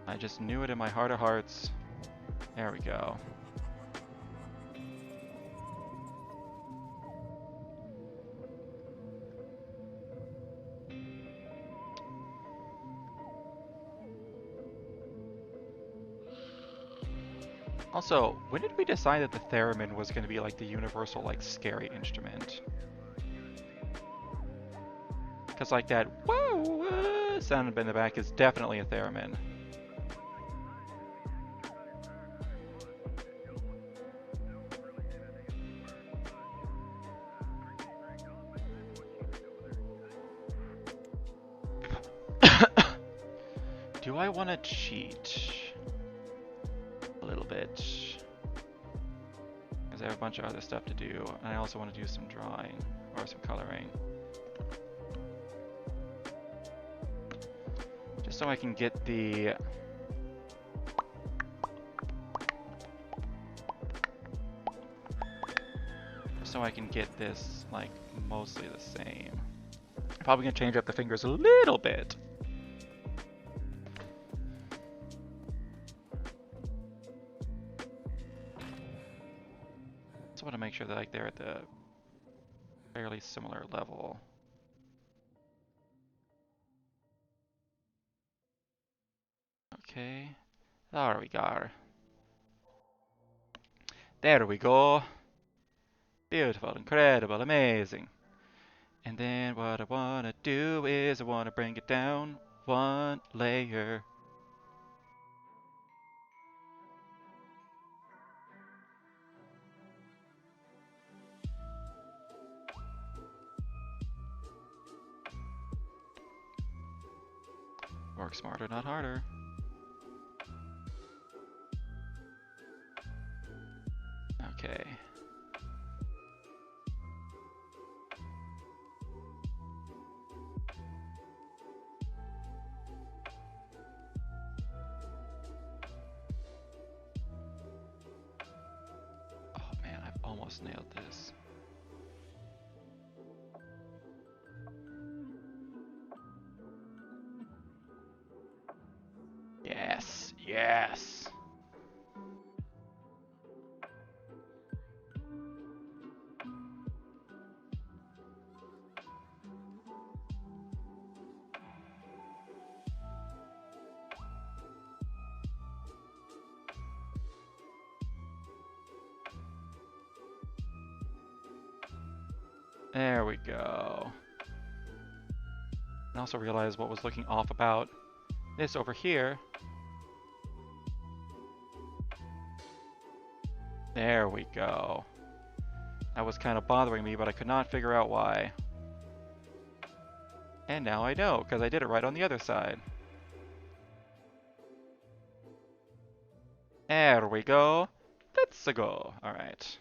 I just knew it in my heart of hearts. There we go. Also, when did we decide that the theremin was going to be like the universal, like, scary instrument? Because like that whoa sound in the back is definitely a theremin. I want to cheat a little bit? Because I have a bunch of other stuff to do, and I also want to do some drawing or some coloring. Just so I can get the... Just so I can get this, like, mostly the same. Probably gonna change up the fingers a little bit. Just want to make sure that like they're at the fairly similar level. Okay, there we go. There we go. Beautiful, incredible, amazing. And then what I want to do is I want to bring it down one layer. Work smarter, not harder. Okay. Oh man, I've almost nailed this. Yes, yes. There we go. I also realized what was looking off about this over here. There we go. That was kind of bothering me, but I could not figure out why. And now I know, because I did it right on the other side. There we go. Let's go. Alright.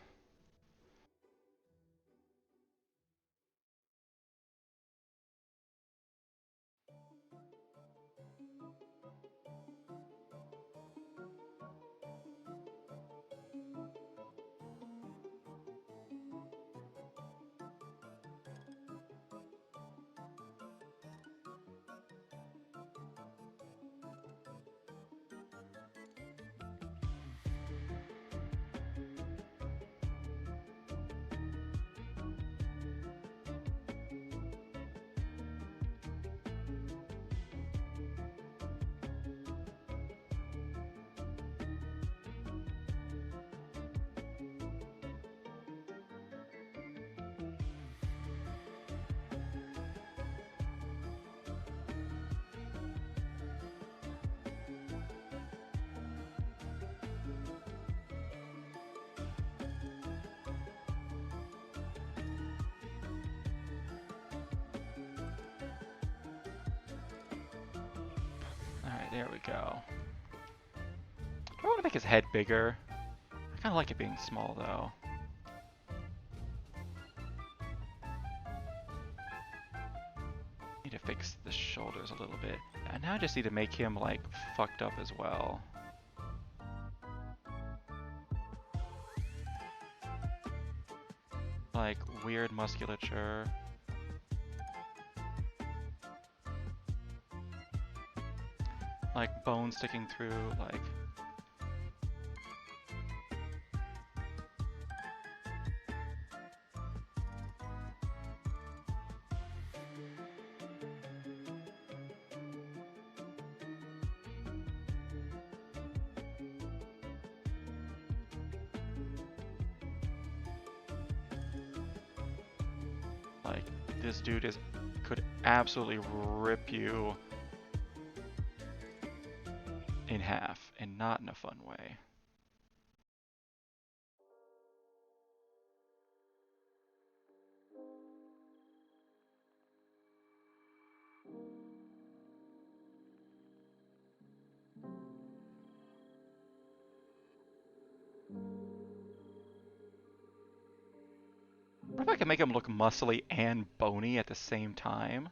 Alright, there we go. Do I want to make his head bigger? I kind of like it being small, though. Need to fix the shoulders a little bit. And now I just need to make him, like, fucked up as well. Like, weird musculature. Like, bone sticking through, like... Like, this dude could absolutely rip you in half, and not in a fun way. I could make him look muscly and bony at the same time.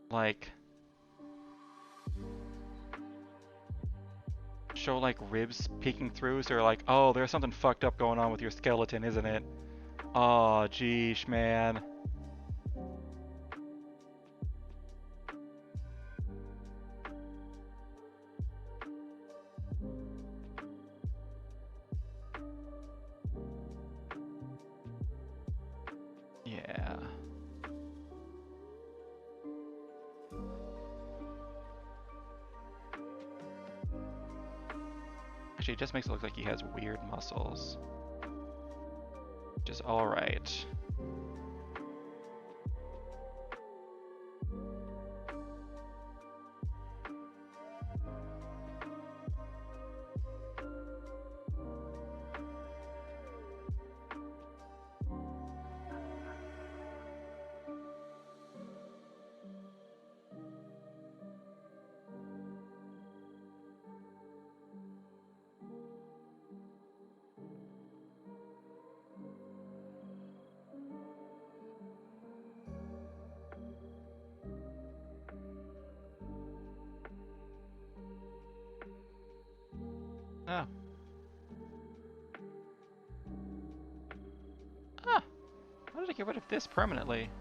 Like, show like ribs peeking through, so they're like, oh, there's something fucked up going on with your skeleton, isn't it? Oh, geesh, man. Yeah. Actually, it just makes it look like he has weird muscles. Which is alright. Oh. Ah! How did I get rid of this permanently?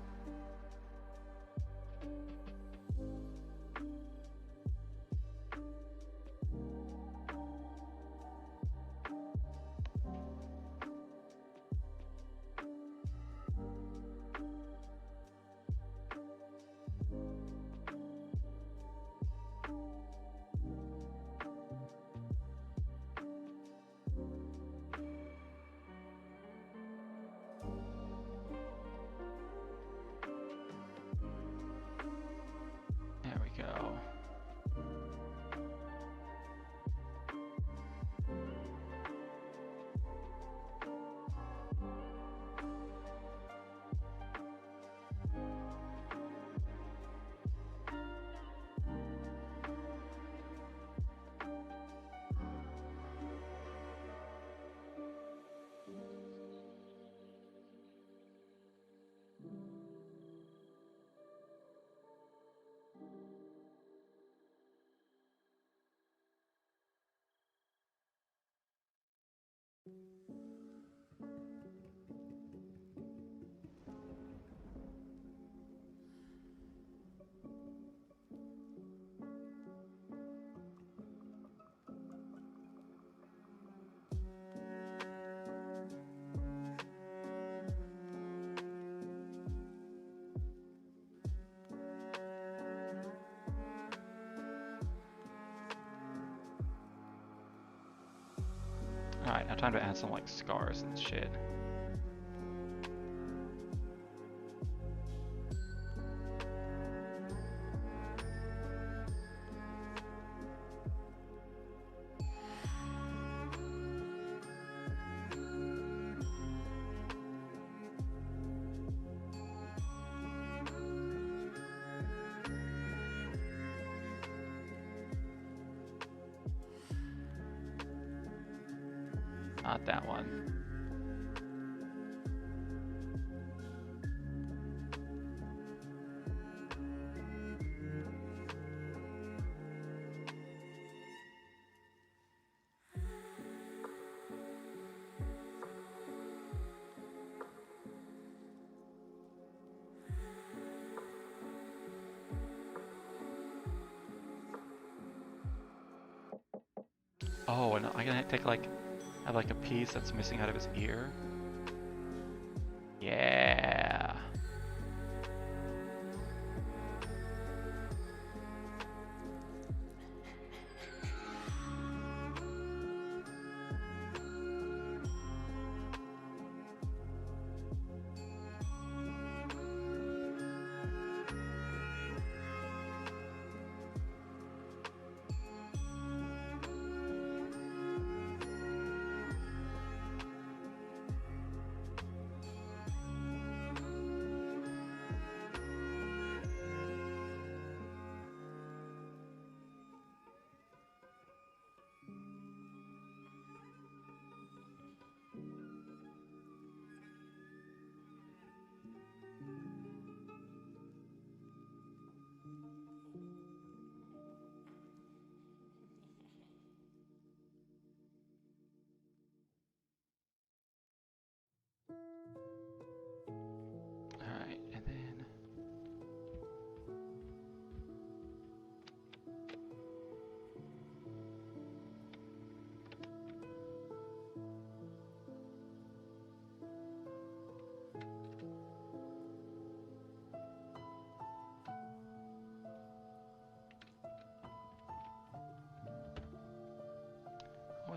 There we go. Alright, now time to add some like scars and shit. Not that one. Oh, and I can take like, have like a piece that's missing out of his ear. Yeah.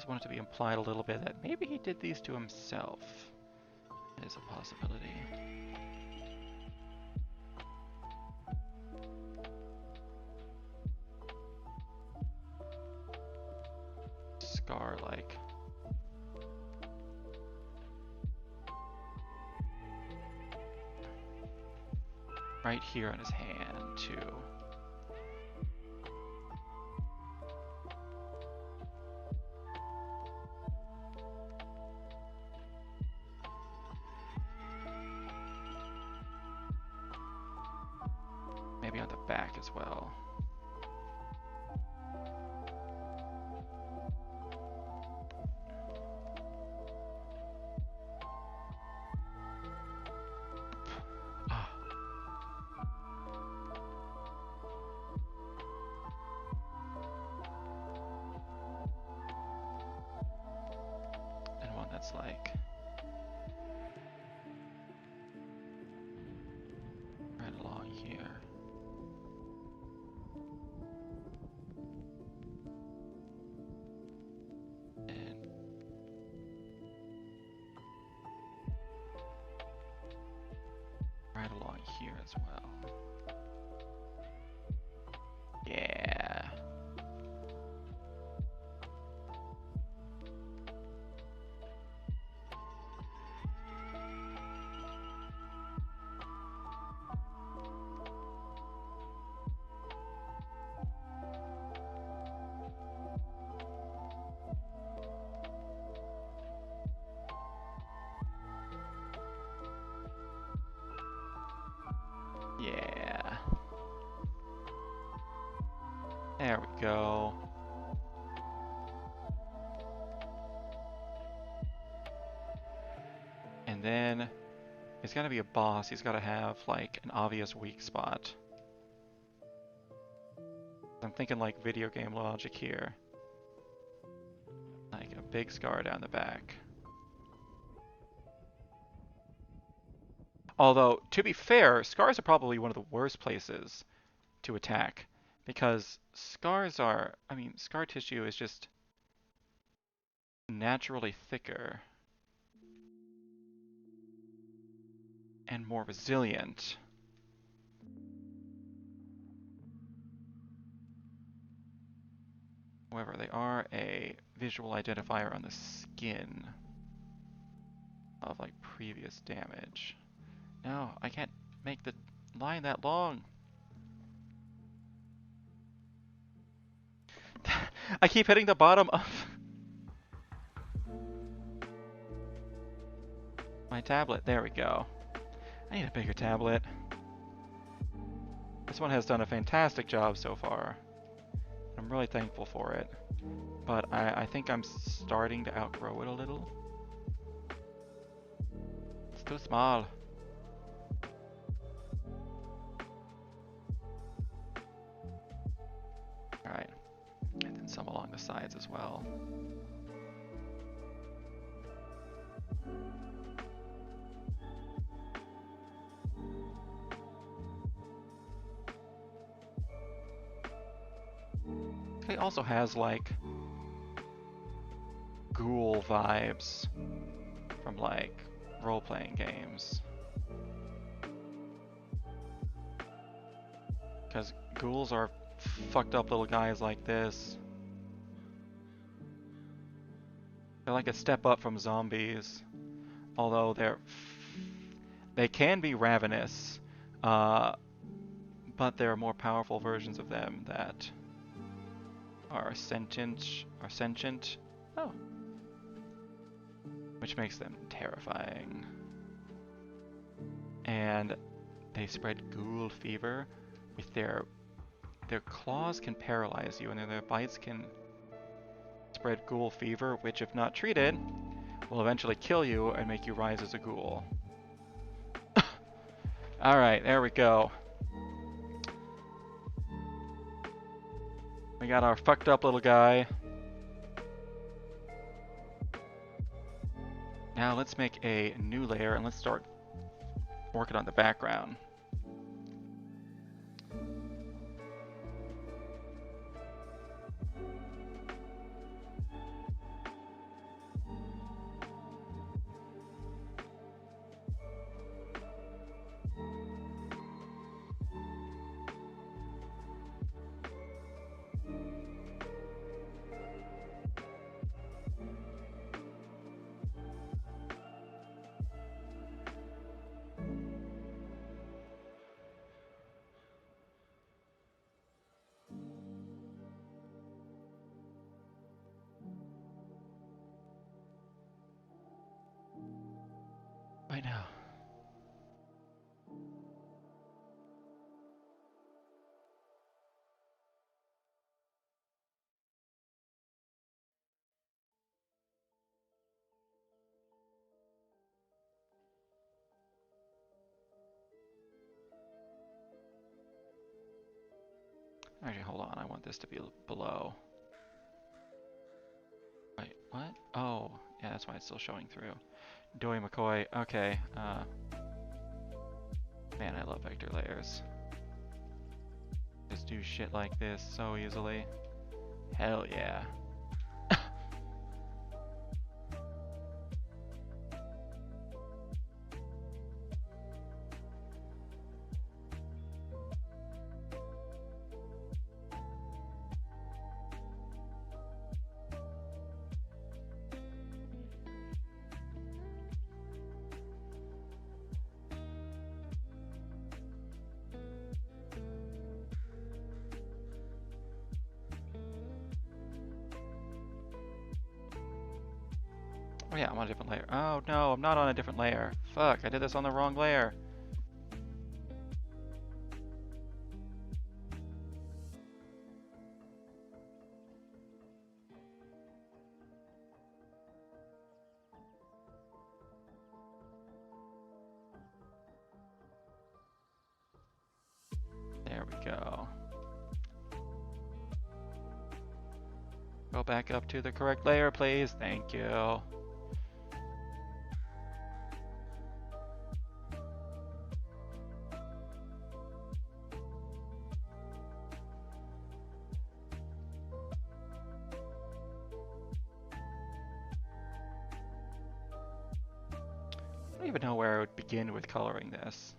just want it to be implied a little bit that maybe he did these to himself. It is a possibility. Scar-like. Right here on his hand, too. Maybe on the back as well. Ah. And one that's like right along here. And right along here as well. Yeah. Yeah. There we go. And then he's got to be a boss. He's got to have like an obvious weak spot. I'm thinking like video game logic here. Like a big scar down the back. Although, to be fair, scars are probably one of the worst places to attack. Because scars are, I mean, scar tissue is just naturally thicker and more resilient. However, they are a visual identifier on the skin of like previous damage. No, I can't make the line that long. I keep hitting the bottom of my tablet. There we go. I need a bigger tablet. This one has done a fantastic job so far. I'm really thankful for it. But I think I'm starting to outgrow it a little. It's too small. Alright. And then some along the sides as well. It also has like ghoul vibes from like role-playing games. Because ghouls are fucked up little guys like this. They're like a step up from zombies. Although they can be ravenous, but there are more powerful versions of them that are sentient. Oh. Which makes them terrifying. And they spread ghoul fever with their claws can paralyze you, and then their bites can spread ghoul fever, which if not treated, will eventually kill you and make you rise as a ghoul. Alright, there we go. We got our fucked up little guy. Now let's make a new layer and let's start working on the background. I know. Actually, hold on. I want this to be below. Wait, what? Oh, yeah, that's why it's still showing through. Doi McCoy. Okay. Man, I love vector layers. Just do shit like this so easily. Hell yeah. Oh yeah, I'm on a different layer. Oh no, I'm not on a different layer. Fuck, I did this on the wrong layer. There we go. Go back up to the correct layer, please. Thank you. I don't even know where I would begin with coloring this.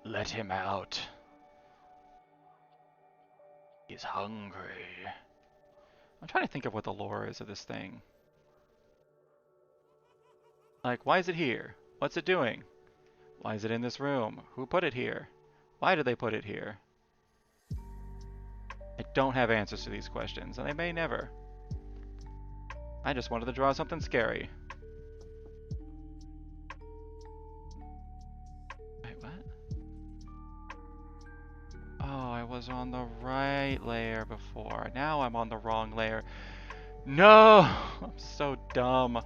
Let him out. He's hungry. I'm trying to think of what the lore is of this thing. Like, why is it here? What's it doing? Why is it in this room? Who put it here? Why did they put it here? I don't have answers to these questions, and I may never. I just wanted to draw something scary. Wait, what? Oh, I was on the right layer before. Now I'm on the wrong layer. No! I'm so dumb.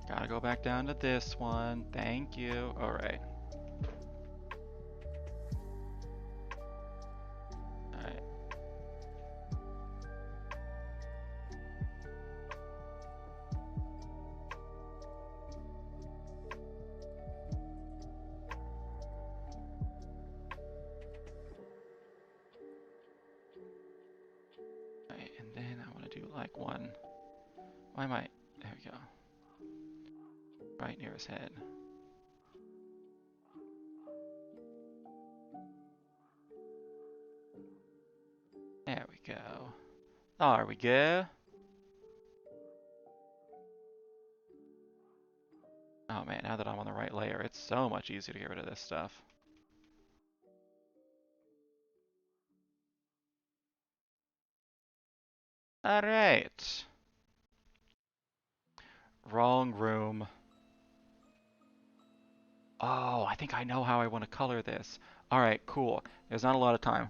Gotta go back down to this one. Thank you. Alright. Alright. Alright, and then I want to do like one. Why am I? There we go. Right near his head. There we go. There we go. Oh man, now that I'm on the right layer, it's so much easier to get rid of this stuff. Alright. Wrong room. Oh, I think I know how I want to color this. Alright, cool. There's not a lot of time.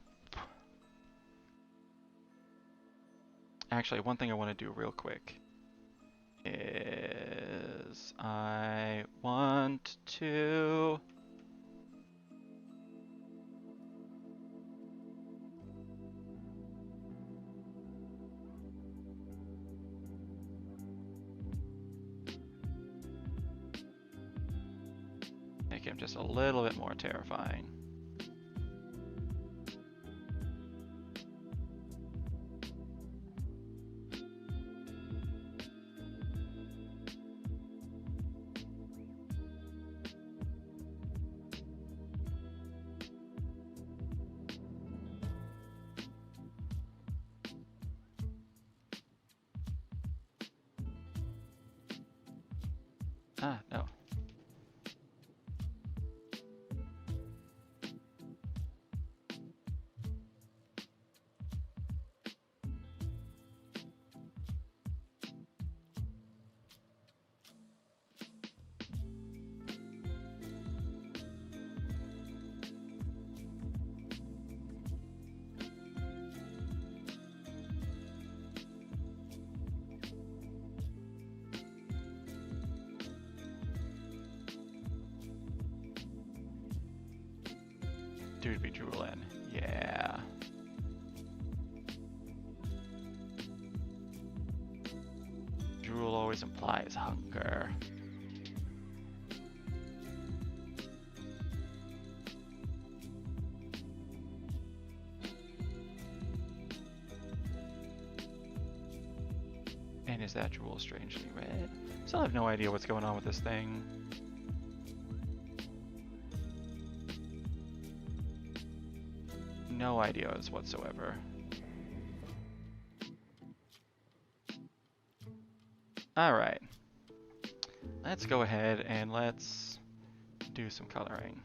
Actually, one thing I want to do real quick is I want to... make him just a little bit more terrifying. Ah, no. Dude be drooling. Yeah. Drool always implies hunger. And is that drool strangely red? Still have no idea what's going on with this thing. No ideas whatsoever. Alright. Let's go ahead and let's do some coloring.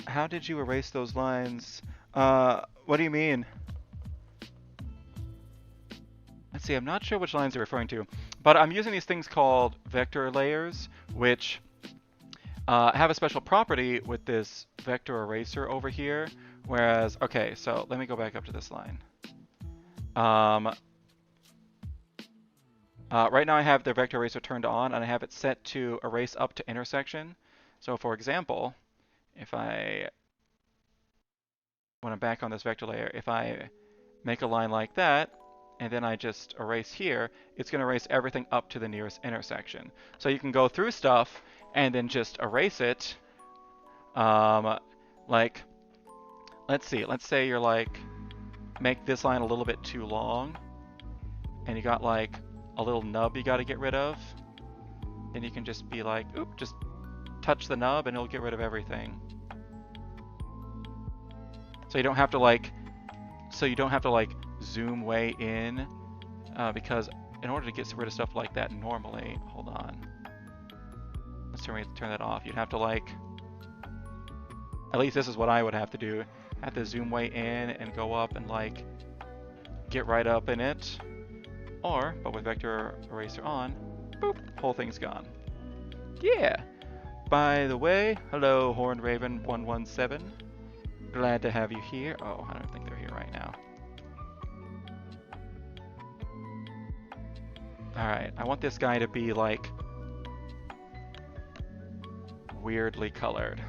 How did you erase those lines? What do you mean? Let's see, I'm not sure which lines you're referring to, but I'm using these things called vector layers, which have a special property with this vector eraser over here. Whereas, okay, so let me go back up to this line. Right now I have the vector eraser turned on and I have it set to erase up to intersection. So for example, if I, when I'm back on this vector layer, if I make a line like that, and then I just erase here, it's going to erase everything up to the nearest intersection. So you can go through stuff and then just erase it. Like, let's see, let's say you're like, make this line a little bit too long, and you got like a little nub you got to get rid of. Then you can just be like, oop, just touch the nub and it'll get rid of everything. So you don't have to like, zoom way in, because in order to get rid of stuff like that normally, hold on, let's turn that off. You'd have to like, at least this is what I would have to do, have to zoom way in and go up and like get right up in it. Or, but with vector eraser on, boop, whole thing's gone. Yeah. By the way, hello Horned Raven 117. Glad to have you here. Oh, I don't think they're here right now. Alright, I want this guy to be like weirdly colored.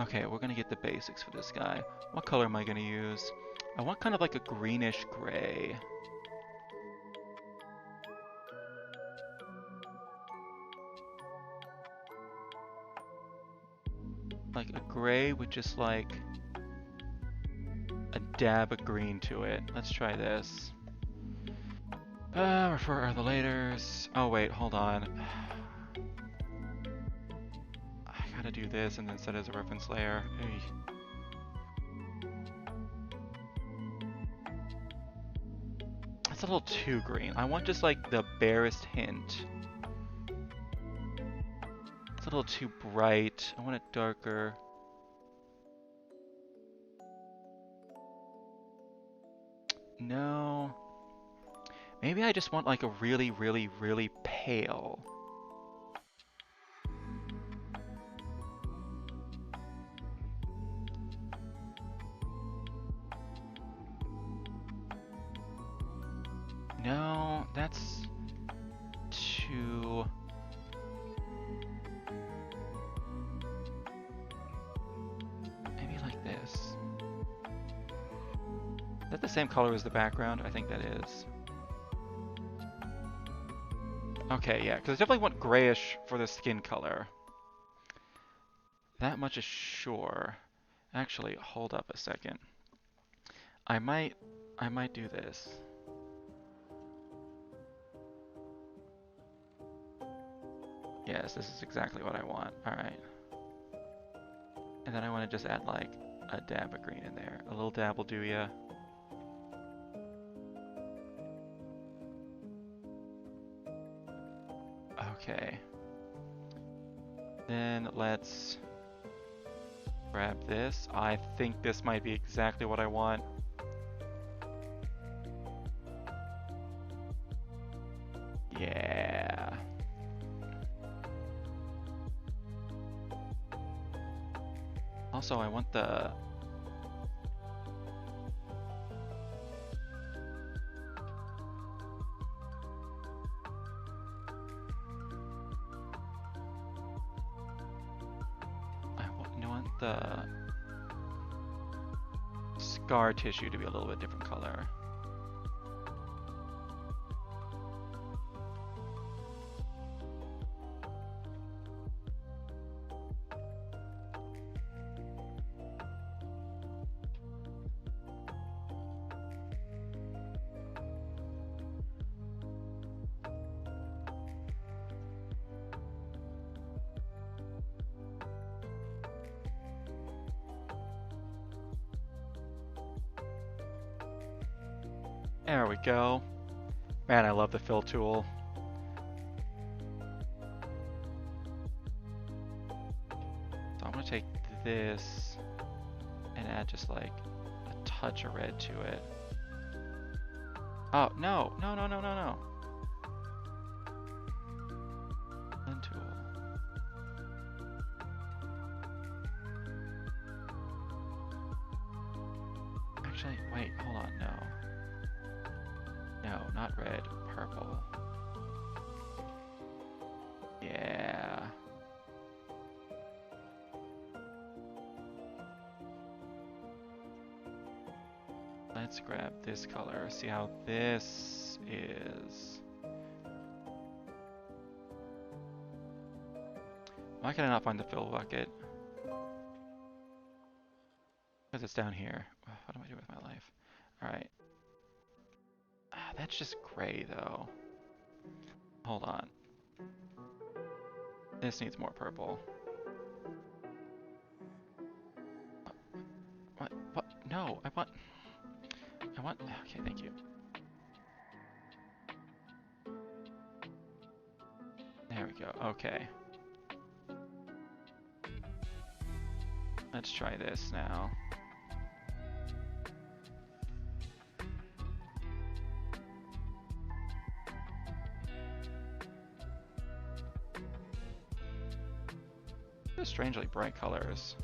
Okay, we're gonna get the basics for this guy. What color am I gonna use? I want kind of like a greenish gray. Like a gray with just like a dab of green to it. Let's try this. Refer the laters. Oh wait, hold on. I gotta do this and then set it as a reference layer. That's a little too green. I want just like the barest hint. It's a little too bright. I want it darker. No. Maybe I just want like a really, really, really pale. No, that's too... Maybe like this. Is that the same color as the background? I think that is. Okay, yeah, because I definitely want grayish for the skin color. That much is sure. Actually, hold up a second. I might do this. Yes, this is exactly what I want. Alright. And then I want to just add like a dab of green in there. A little dab will do ya. Okay. Then let's grab this. I think this might be exactly what I want. Yeah. Also, I want the... I want the scar tissue to be a little bit different color. There we go. Man, I love the fill tool. So I'm gonna take this and add just like a touch of red to it. Oh, no, no, no, no, no, no. Blend tool. Actually, wait, hold on, no. No, not red, purple. Yeah. Let's grab this color, see how this is. Why can I not find the fill bucket? Because it's down here. What am I doing with my life? Alright. That's just gray, though. Hold on. This needs more purple. What? What? No, I want... Okay, thank you. There we go. Okay. Let's try this now. They're strangely bright colors.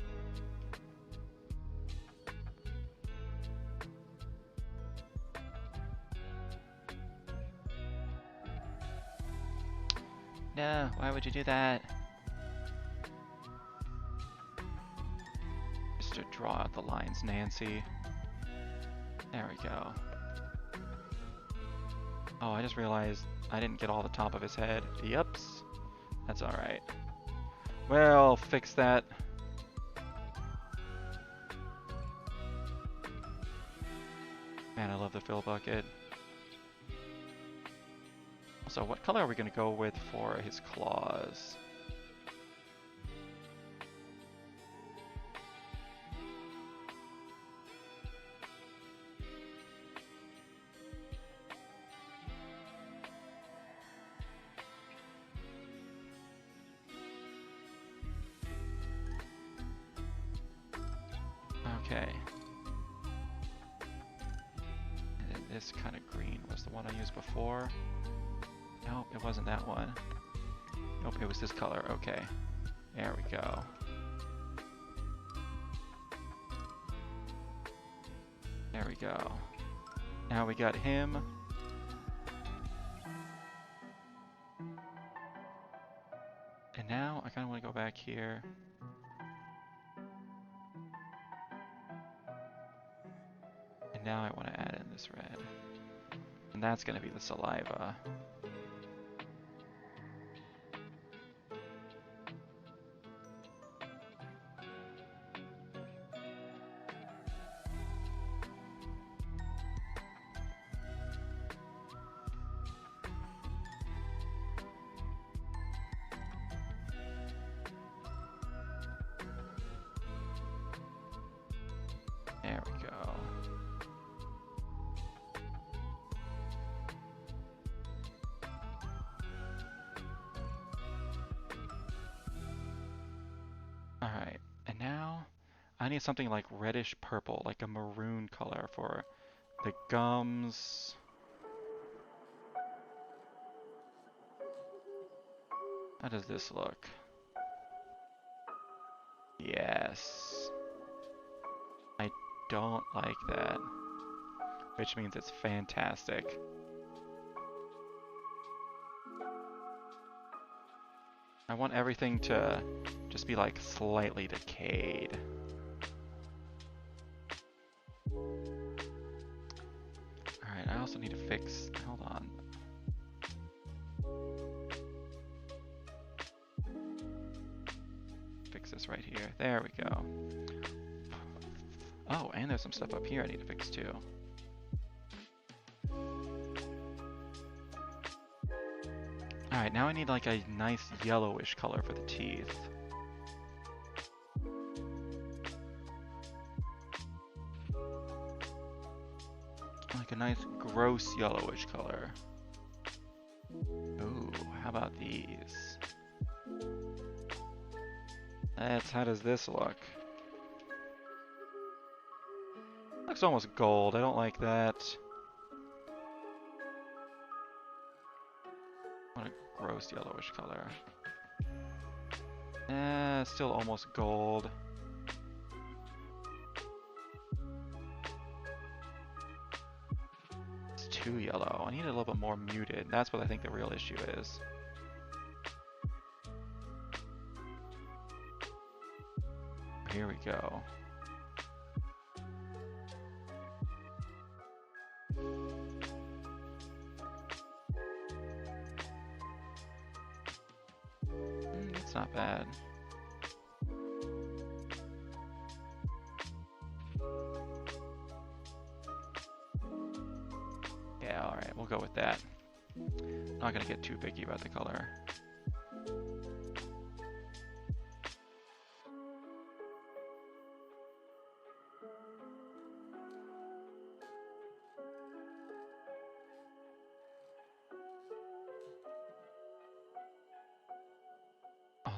No, why would you do that? Just to draw out the lines, Nancy. There we go. Oh, I just realized I didn't get all the top of his head. Yups. That's alright. Well, fix that. Man, I love the fill bucket. So what color are we going to go with for his claws? Okay. And this kind of green was the one I used before. Nope, it wasn't that one. Nope, it was this color. Okay. There we go. There we go. Now we got him. And now I kind of want to go back here. And now I want to add in this red. And that's going to be the saliva. There we go. Alright, and now I need something like reddish purple, like a maroon color for the gums. How does this look? Yes. I don't like that, which means it's fantastic. I want everything to just be like slightly decayed. Alright, I also need to fix, hold on. Fix this right here. There we go. Oh, and there's some stuff up here I need to fix too. Alright, now I need like a nice yellowish color for the teeth. Like a nice gross yellowish color. Ooh, how about these? How does this look? Looks almost gold, I don't like that. What a gross yellowish color. Still almost gold. It's too yellow. I need it a little bit more muted. That's what I think the real issue is. Here we go. It's not bad. Yeah, alright, we'll go with that. Not gonna get too picky about the color.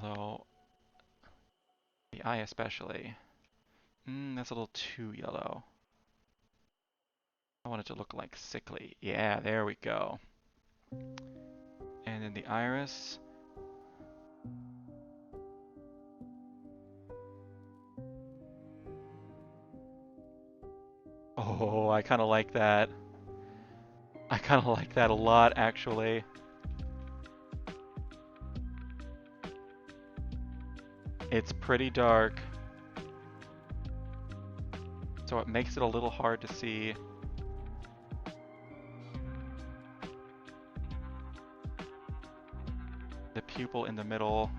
Although, the eye especially. That's a little too yellow. I want it to look like sickly. Yeah, there we go. And then the iris. Oh, I kind of like that. I kind of like that a lot, actually. It's pretty dark, so it makes it a little hard to see. The pupil in the middle.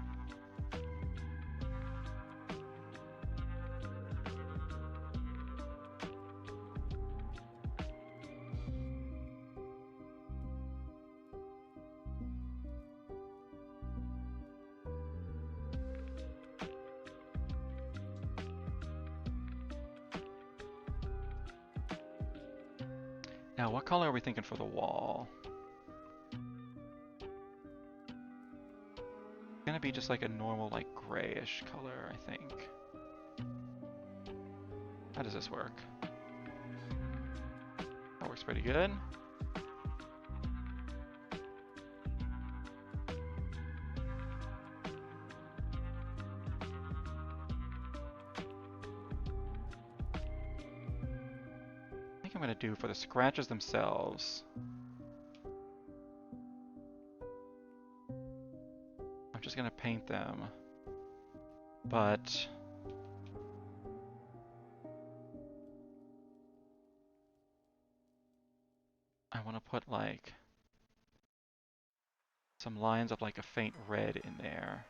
Now, what color are we thinking for the wall? It's gonna be just like a normal, like, grayish color, I think. How does this work? That works looks pretty good. I think I'm gonna do for the scratches themselves. I'm just gonna paint them, but I want to put like some lines of like a faint red in there.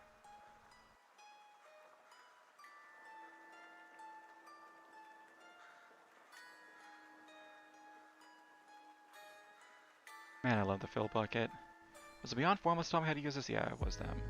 Man, I love the fill bucket. Was it Beyond Formless taught me how to use this? Yeah, it was them.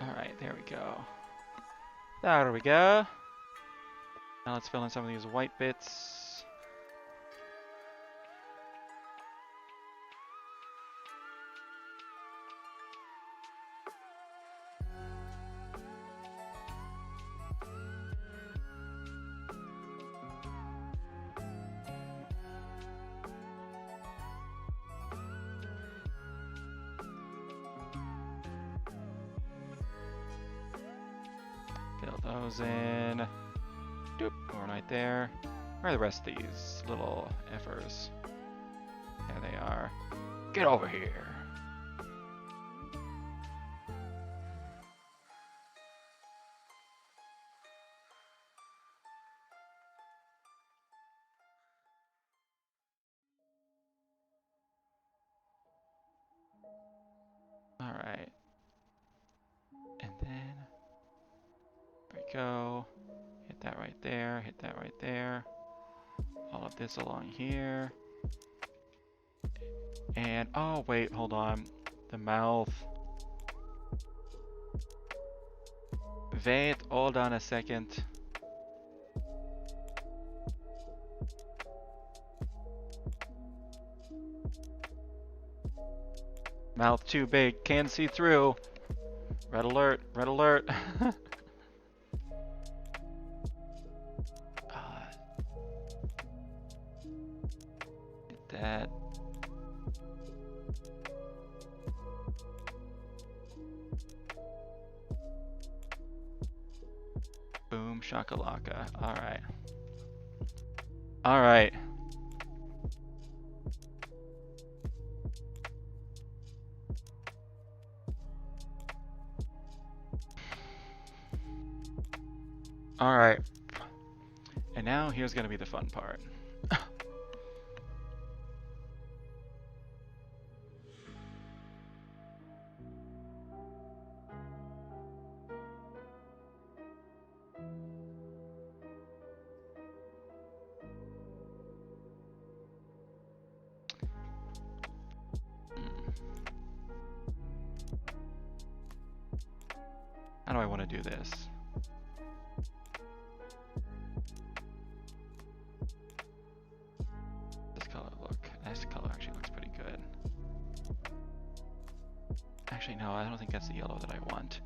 Alright, there we go. There we go. Now let's fill in some of these white bits. Fill those in. Doop, one right there. Where are the rest of these little effers? There they are. Get over here. Alright. And then, there we go. Hit that right there, hit that right there. All of this along here. And, oh wait, hold on. The mouth. Wait, hold on a second. Mouth too big, can't see through. Red alert, red alert. Get that. Boom shakalaka. Alright. Alright. Alright. And now here's gonna be the fun part. How do I want to do this? This color this color actually looks pretty good. Actually, no, I don't think that's the yellow that I want.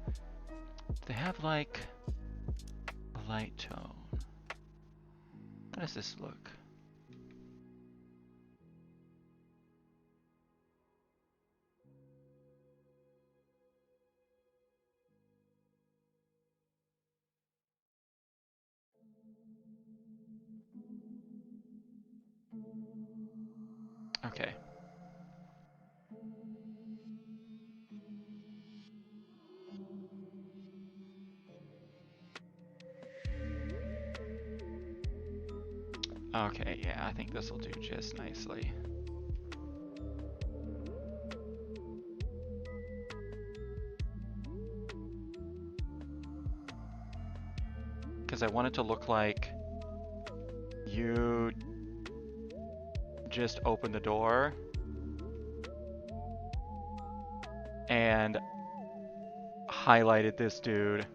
They have like a light tone. How does this look? Okay. Okay, yeah, I think this will do just nicely. Because I want it to look like you just opened the door and highlighted this dude.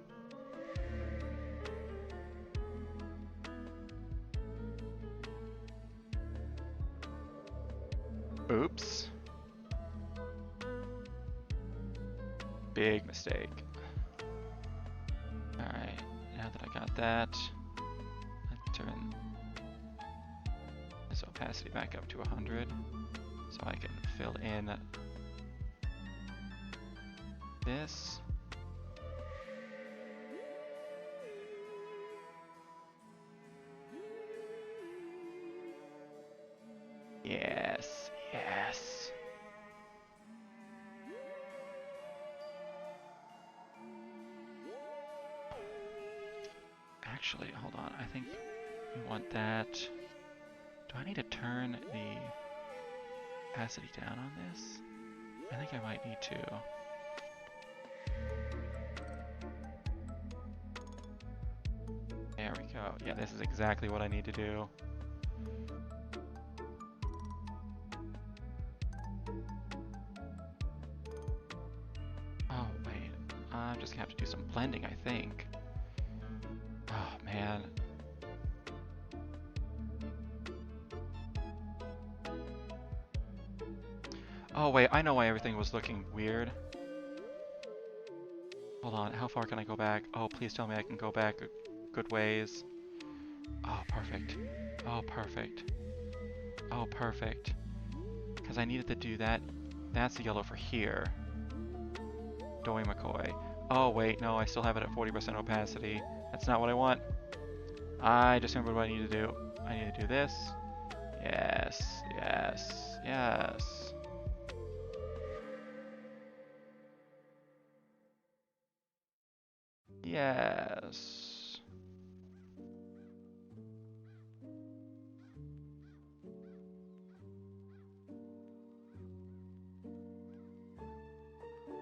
Oops. Big mistake. Alright, now that I got that, let's turn this opacity back up to 100 so I can fill in this. Yes, yes. Actually, hold on. I think we want that. Do I need to turn the opacity down on this? I think I might need to. There we go. Yeah, this is exactly what I need to do. Oh, wait. I'm just gonna have to do some blending, I think. Oh, man. Oh, wait. I know why everything was looking weird. Hold on. How far can I go back? Oh, please tell me I can go back a good ways. Oh, perfect. Oh, perfect. Oh, perfect. Because I needed to do that. That's the yellow for here. Doy McCoy. Oh, wait. No, I still have it at 40% opacity. That's not what I want. I just remembered what I need to do. I need to do this. Yes, yes, yes. Yes.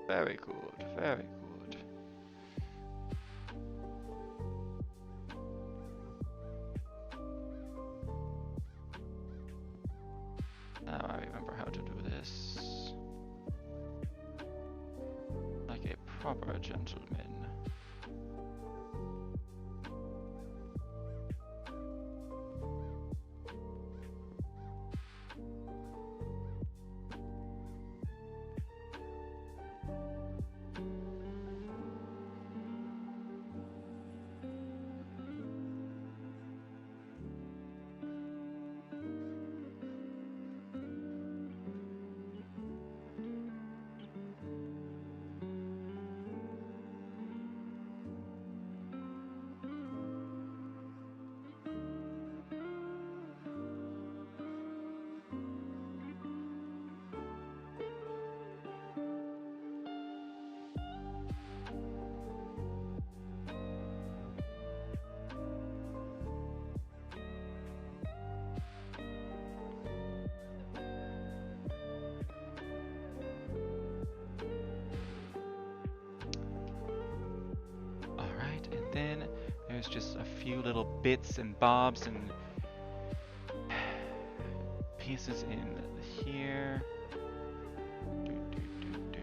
Very good, very good. Now I remember how to do this. Like a proper gentleman. Alright, and then there's just a few little bits and bobs and pieces in here. Do, do, do, do.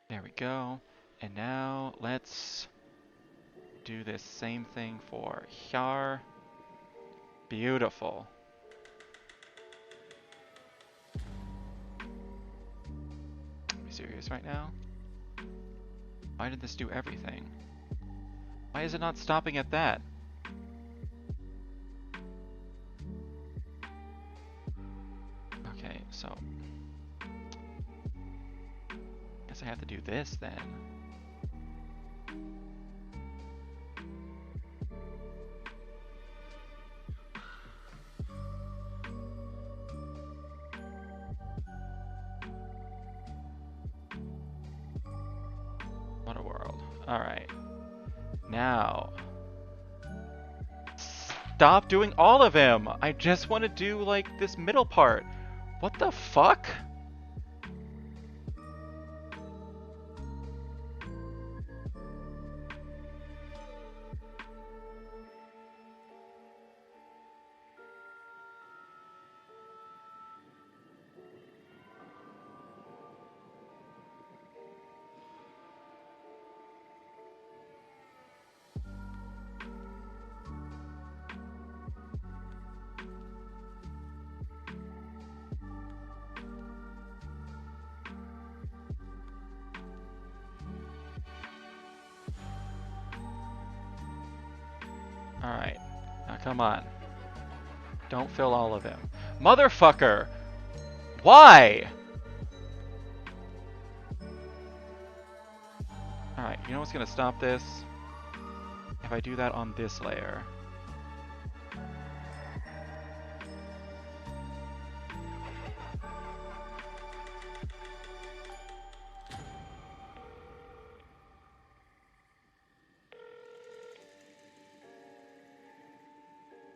There we go. And now let's do this same thing for here. Beautiful. Are you serious right now? Why did this do everything? Why is it not stopping at that? Okay, so guess I have to do this then. Alright. Now. Stop doing all of him! I just want to do, like, this middle part. What the fuck? Alright. Now come on. Don't fill all of him. Motherfucker! Why? Alright, you know what's gonna stop this? If I do that on this layer.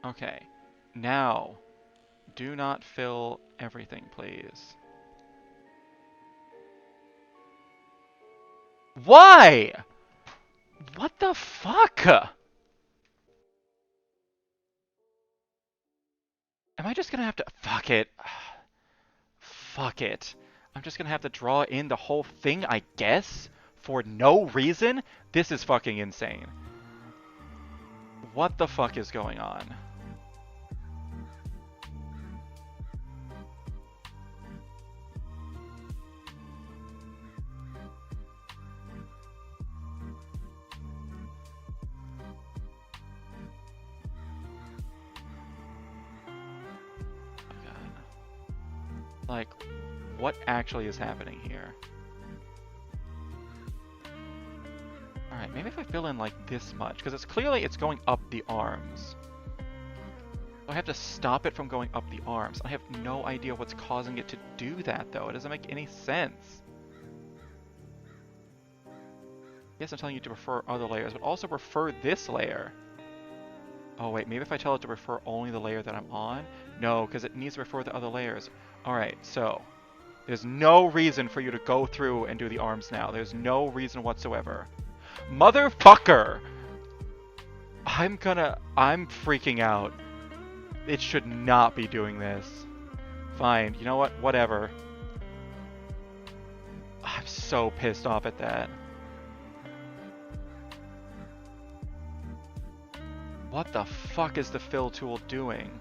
Okay. Now, do not fill everything, please. Why? What the fuck? Am I just gonna have to... Fuck it. Fuck it. I'm just gonna have to draw in the whole thing, I guess? For no reason? This is fucking insane. What the fuck is going on? Like, what actually is happening here? Alright, maybe if I fill in like this much, because it's clearly it's going up the arms. So I have to stop it from going up the arms. I have no idea what's causing it to do that, though. It doesn't make any sense. Yes, I'm telling you to prefer other layers, but also prefer this layer. Oh wait, maybe if I tell it to prefer only the layer that I'm on? No, because it needs to prefer the other layers. Alright, so there's no reason for you to go through and do the arms now. There's no reason whatsoever. Motherfucker! I'm freaking out. It should not be doing this. Fine, you know what? Whatever. I'm so pissed off at that. What the fuck is the fill tool doing?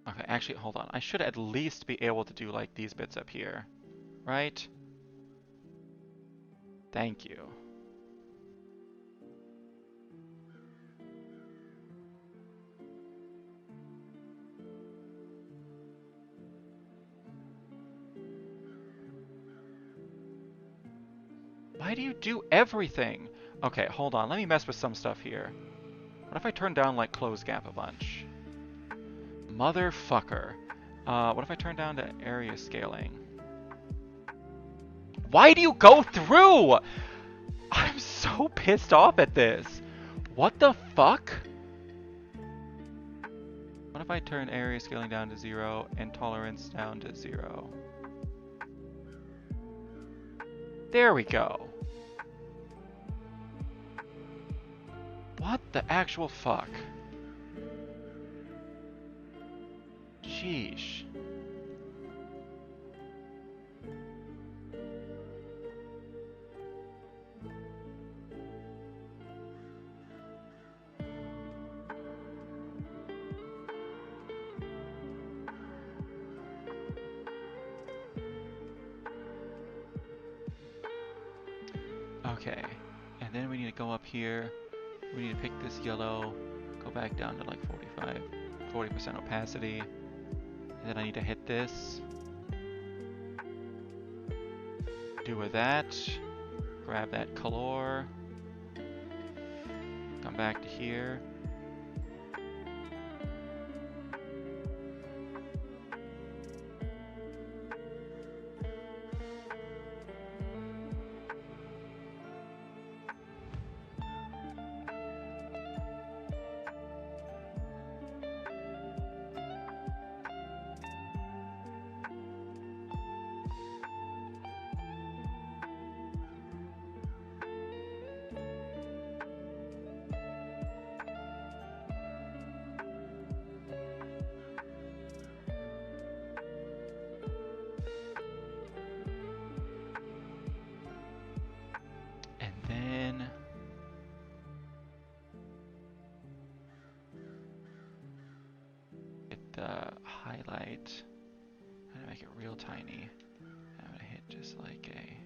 Okay, actually, hold on. I should at least be able to do like these bits up here, right? Thank you. Why do you do everything? Okay, hold on. Let me mess with some stuff here. What if I turn down like close gap a bunch? Motherfucker. What if I turn down to area scaling? Why do you go through? I'm so pissed off at this. What the fuck? What if I turn area scaling down to 0 and tolerance down to 0? There we go. What the actual fuck? Sheesh. Okay, and then we need to go up here. We need to pick this yellow, go back down to like 45. 40% opacity. And then I need to hit this. Do with that. Grab that color. Come back to here. And then hit the highlight. I'm gonna make it real tiny. I'm gonna hit just like a...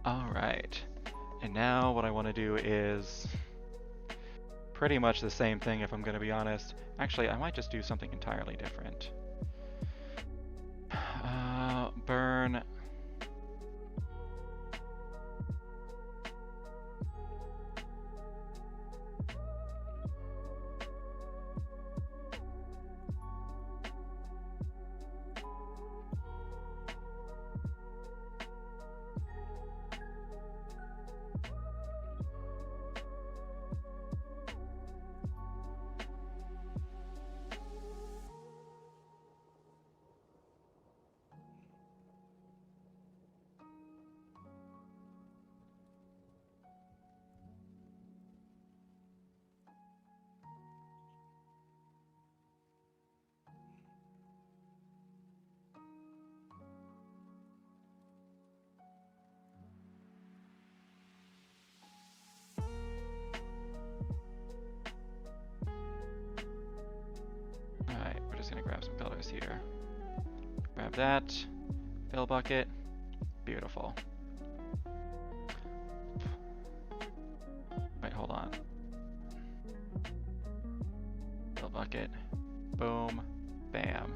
Alright. And now what I want to do is pretty much the same thing, if I'm going to be honest. Actually, I might just do something entirely different. Burn. Alright, we're just going to grab some colors here. Grab that. Fill bucket. Beautiful. Wait, hold on. Fill bucket. Boom. Bam.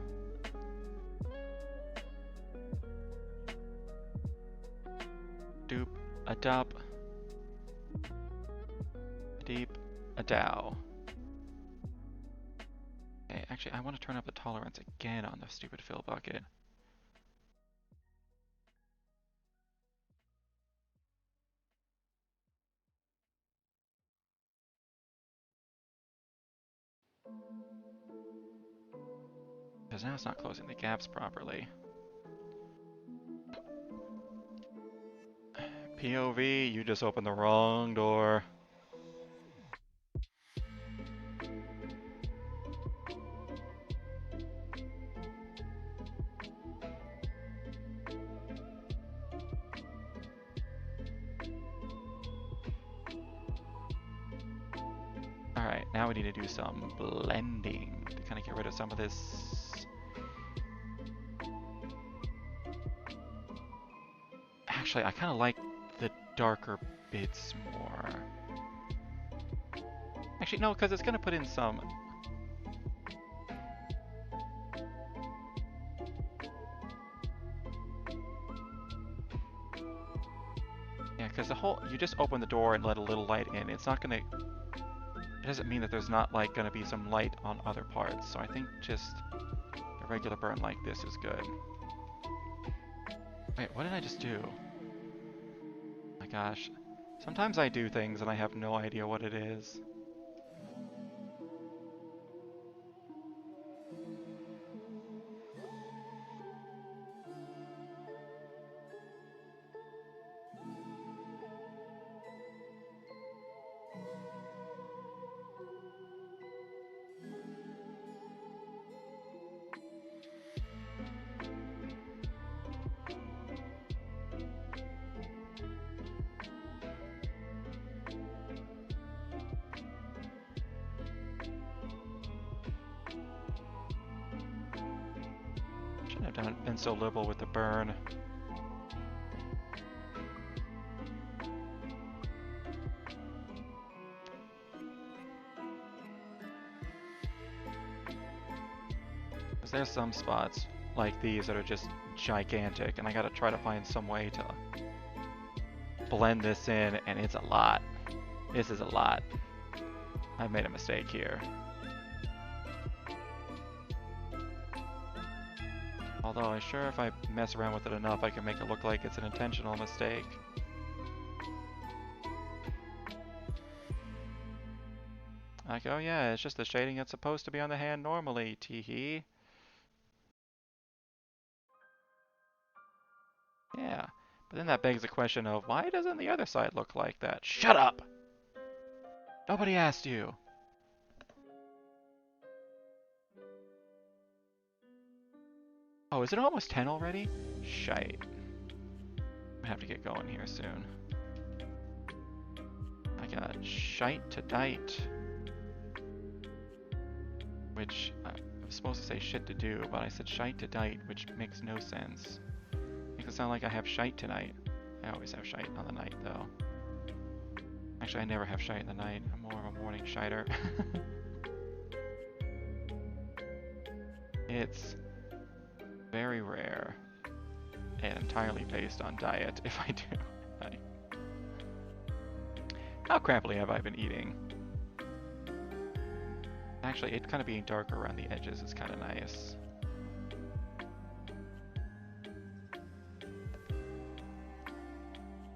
Doop. A dup. A deep. A dow. Okay, actually, I want to turn up the tolerance again on the stupid fill bucket. Because now it's not closing the gaps properly. POV, you just opened the wrong door. Alright, now we need to do some blending to kind of get rid of some of this. Actually, I kind of like the darker bits more. Actually, no, because it's going to put in some... Yeah, because the whole... You just open the door and let a little light in. It's not going to... It doesn't mean that there's not like going to be some light on other parts. So I think just a regular burn like this is good. Wait, what did I just do? Oh my gosh. Sometimes I do things and I have no idea what it is. haven't been so liberal with the burn. Because there's some spots like these that are just gigantic, and I gotta try to find some way to blend this in, and it's a lot. This is a lot. I've made a mistake here. Although I'm sure if I mess around with it enough, I can make it look like it's an intentional mistake. Like, oh yeah, it's just the shading that's supposed to be on the hand normally, teehee. Yeah, but then that begs the question of, why doesn't the other side look like that? Shut up! Nobody asked you! Oh, is it almost 10 already? Shite. I have to get going here soon. I got shite to dite. Which, I was supposed to say shit to do, but I said shite to dite, which makes no sense. Makes it sound like I have shite tonight. I always have shite on the night, though. Actually, I never have shite in the night. I'm more of a morning shiter. It's very rare and entirely based on diet if I do. How crappily have I been eating? Actually, it kind of being darker around the edges is kind of nice.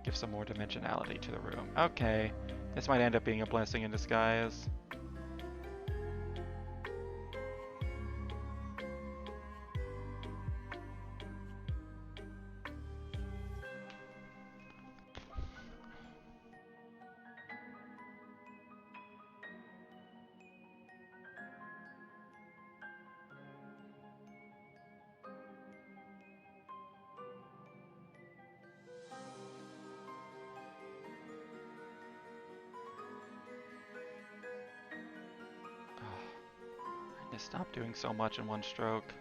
Give some more dimensionality to the room. Okay, this might end up being a blessing in disguise. Stop doing so much in one stroke.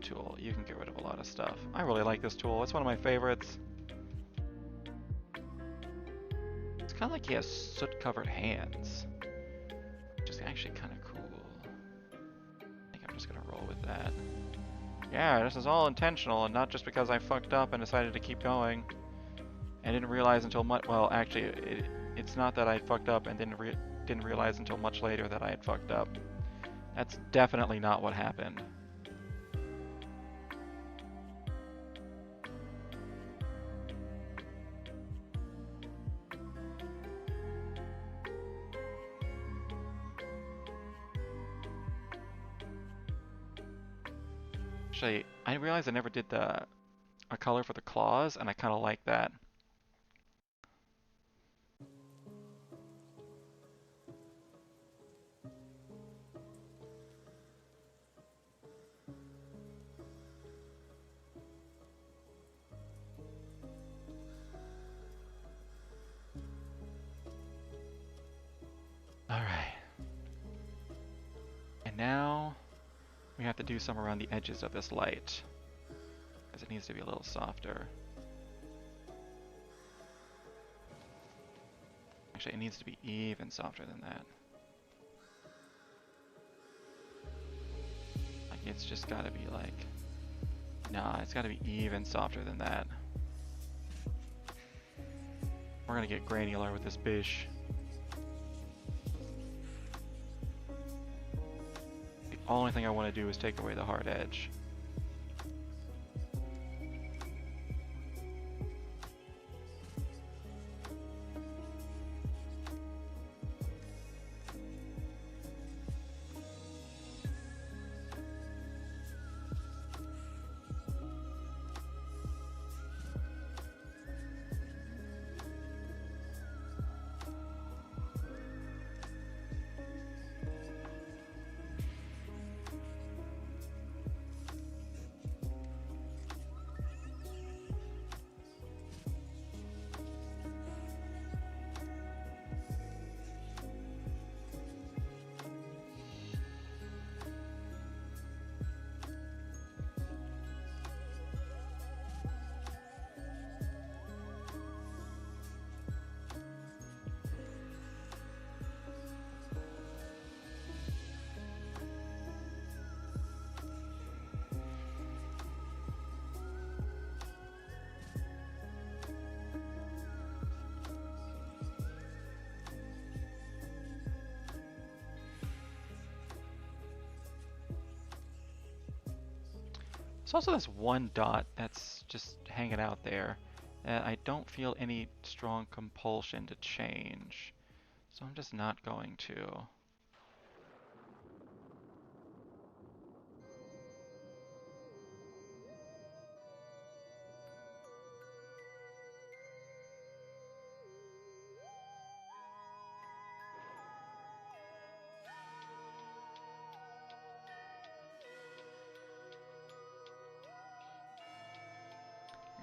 Tool. You can get rid of a lot of stuff. I really like this tool. It's one of my favorites. It's kind of like he has soot-covered hands, which is actually kind of cool. I think I'm just going to roll with that. Yeah, this is all intentional and not just because I fucked up and decided to keep going. I didn't realize until much... Well, actually, it's not that I fucked up and didn't realize until much later that I had fucked up. That's definitely not what happened. Actually, I realized I never did a color for the claws, and I kind of like that. Alright. And now we have to do some around the edges of this light, because it needs to be a little softer. Actually, it needs to be even softer than that. Like, it's just gotta be like... Nah, it's gotta be even softer than that. We're gonna get granular with this bish. only thing I want to do is take away the hard edge. There's also this one dot that's just hanging out there that I don't feel any strong compulsion to change. So I'm just not going to.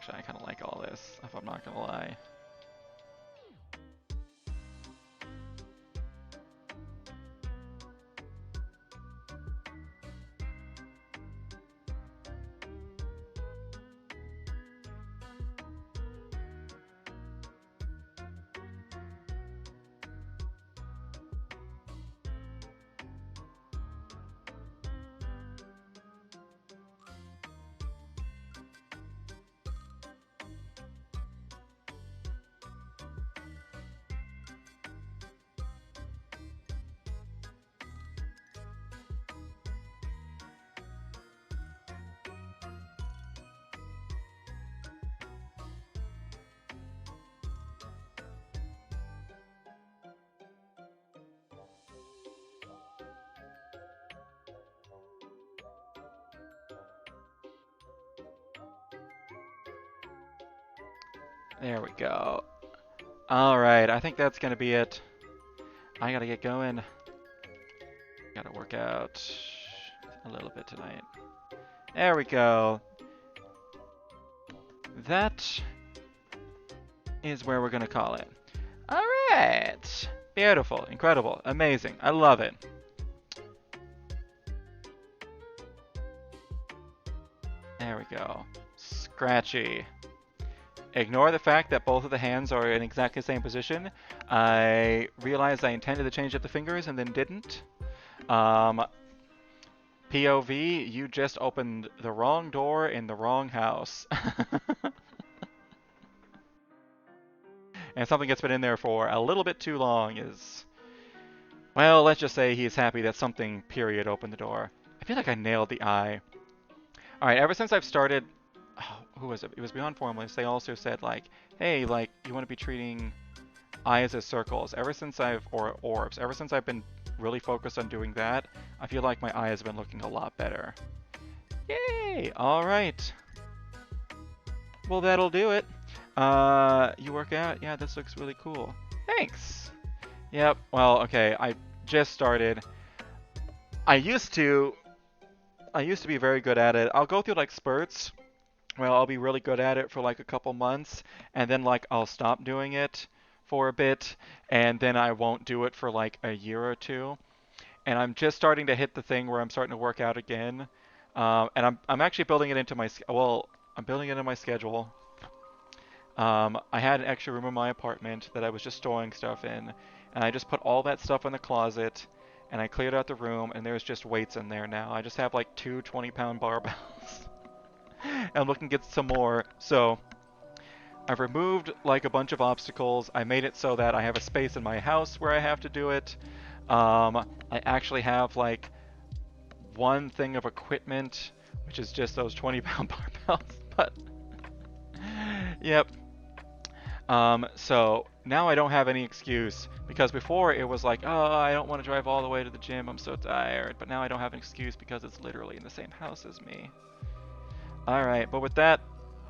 Actually, I kind of like all this, if I'm not gonna lie. There we go. Alright, I think that's gonna be it. I gotta get going. Gotta work out a little bit tonight. There we go. That is where we're gonna call it. Alright! Beautiful, incredible, amazing. I love it. There we go. Scratchy. Ignore the fact that both of the hands are in exactly the same position. I realized I intended to change up the fingers and then didn't. POV, you just opened the wrong door in the wrong house. And something that's been in there for a little bit too long is... Well, let's just say he's happy that something, period, opened the door. I feel like I nailed the eye. Alright, ever since I've started... Oh, who was it? It was Beyond Formless. They also said, like, hey, like, you want to be treating eyes as circles. Ever since or orbs. Ever since I've been really focused on doing that, I feel like my eyes have been looking a lot better. Yay! Alright. Well, that'll do it. You work out? Yeah, this looks really cool. Thanks! Yep, well, okay, I just started. I used to be very good at it. I'll go through, like, spurts. Well, I'll be really good at it for, like, a couple months, and then, like, I'll stop doing it for a bit, and then I won't do it for, like, a year or two. And I'm just starting to hit the thing where I'm starting to work out again. And I'm actually building it into I'm building it into my schedule. I had an extra room in my apartment that I was just storing stuff in, and I just put all that stuff in the closet, and I cleared out the room, and there's just weights in there now. I just have like two 20-pound barbells. I'm looking to get some more, so I've removed like a bunch of obstacles. I made it so that I have a space in my house where I have to do it. I actually have like one thing of equipment, which is just those 20-pound barbells. But yep. So now I don't have any excuse because before it was like, oh, I don't want to drive all the way to the gym. I'm so tired. But now I don't have an excuse because it's literally in the same house as me. All right, but with that,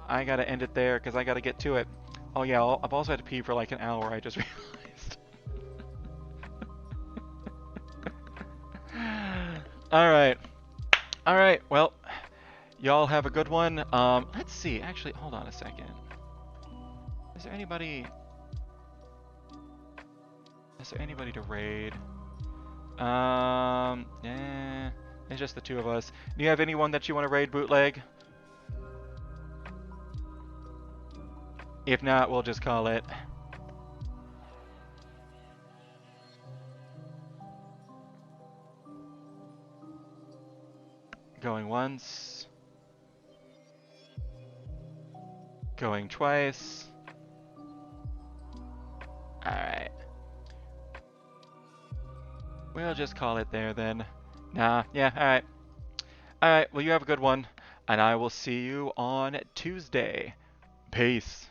I gotta end it there because I gotta get to it. Oh yeah, I've also had to pee for like an hour. I just realized. All right, all right. Well, y'all have a good one. Let's see. Actually, hold on a second. Is there anybody? Is there anybody to raid? It's just the two of us. Do you have anyone that you want to raid, Bootleg? If not, we'll just call it. Going once. Going twice. Alright. We'll just call it there then. Nah, yeah, alright. Alright, well you have a good one, and I will see you on Tuesday. Peace.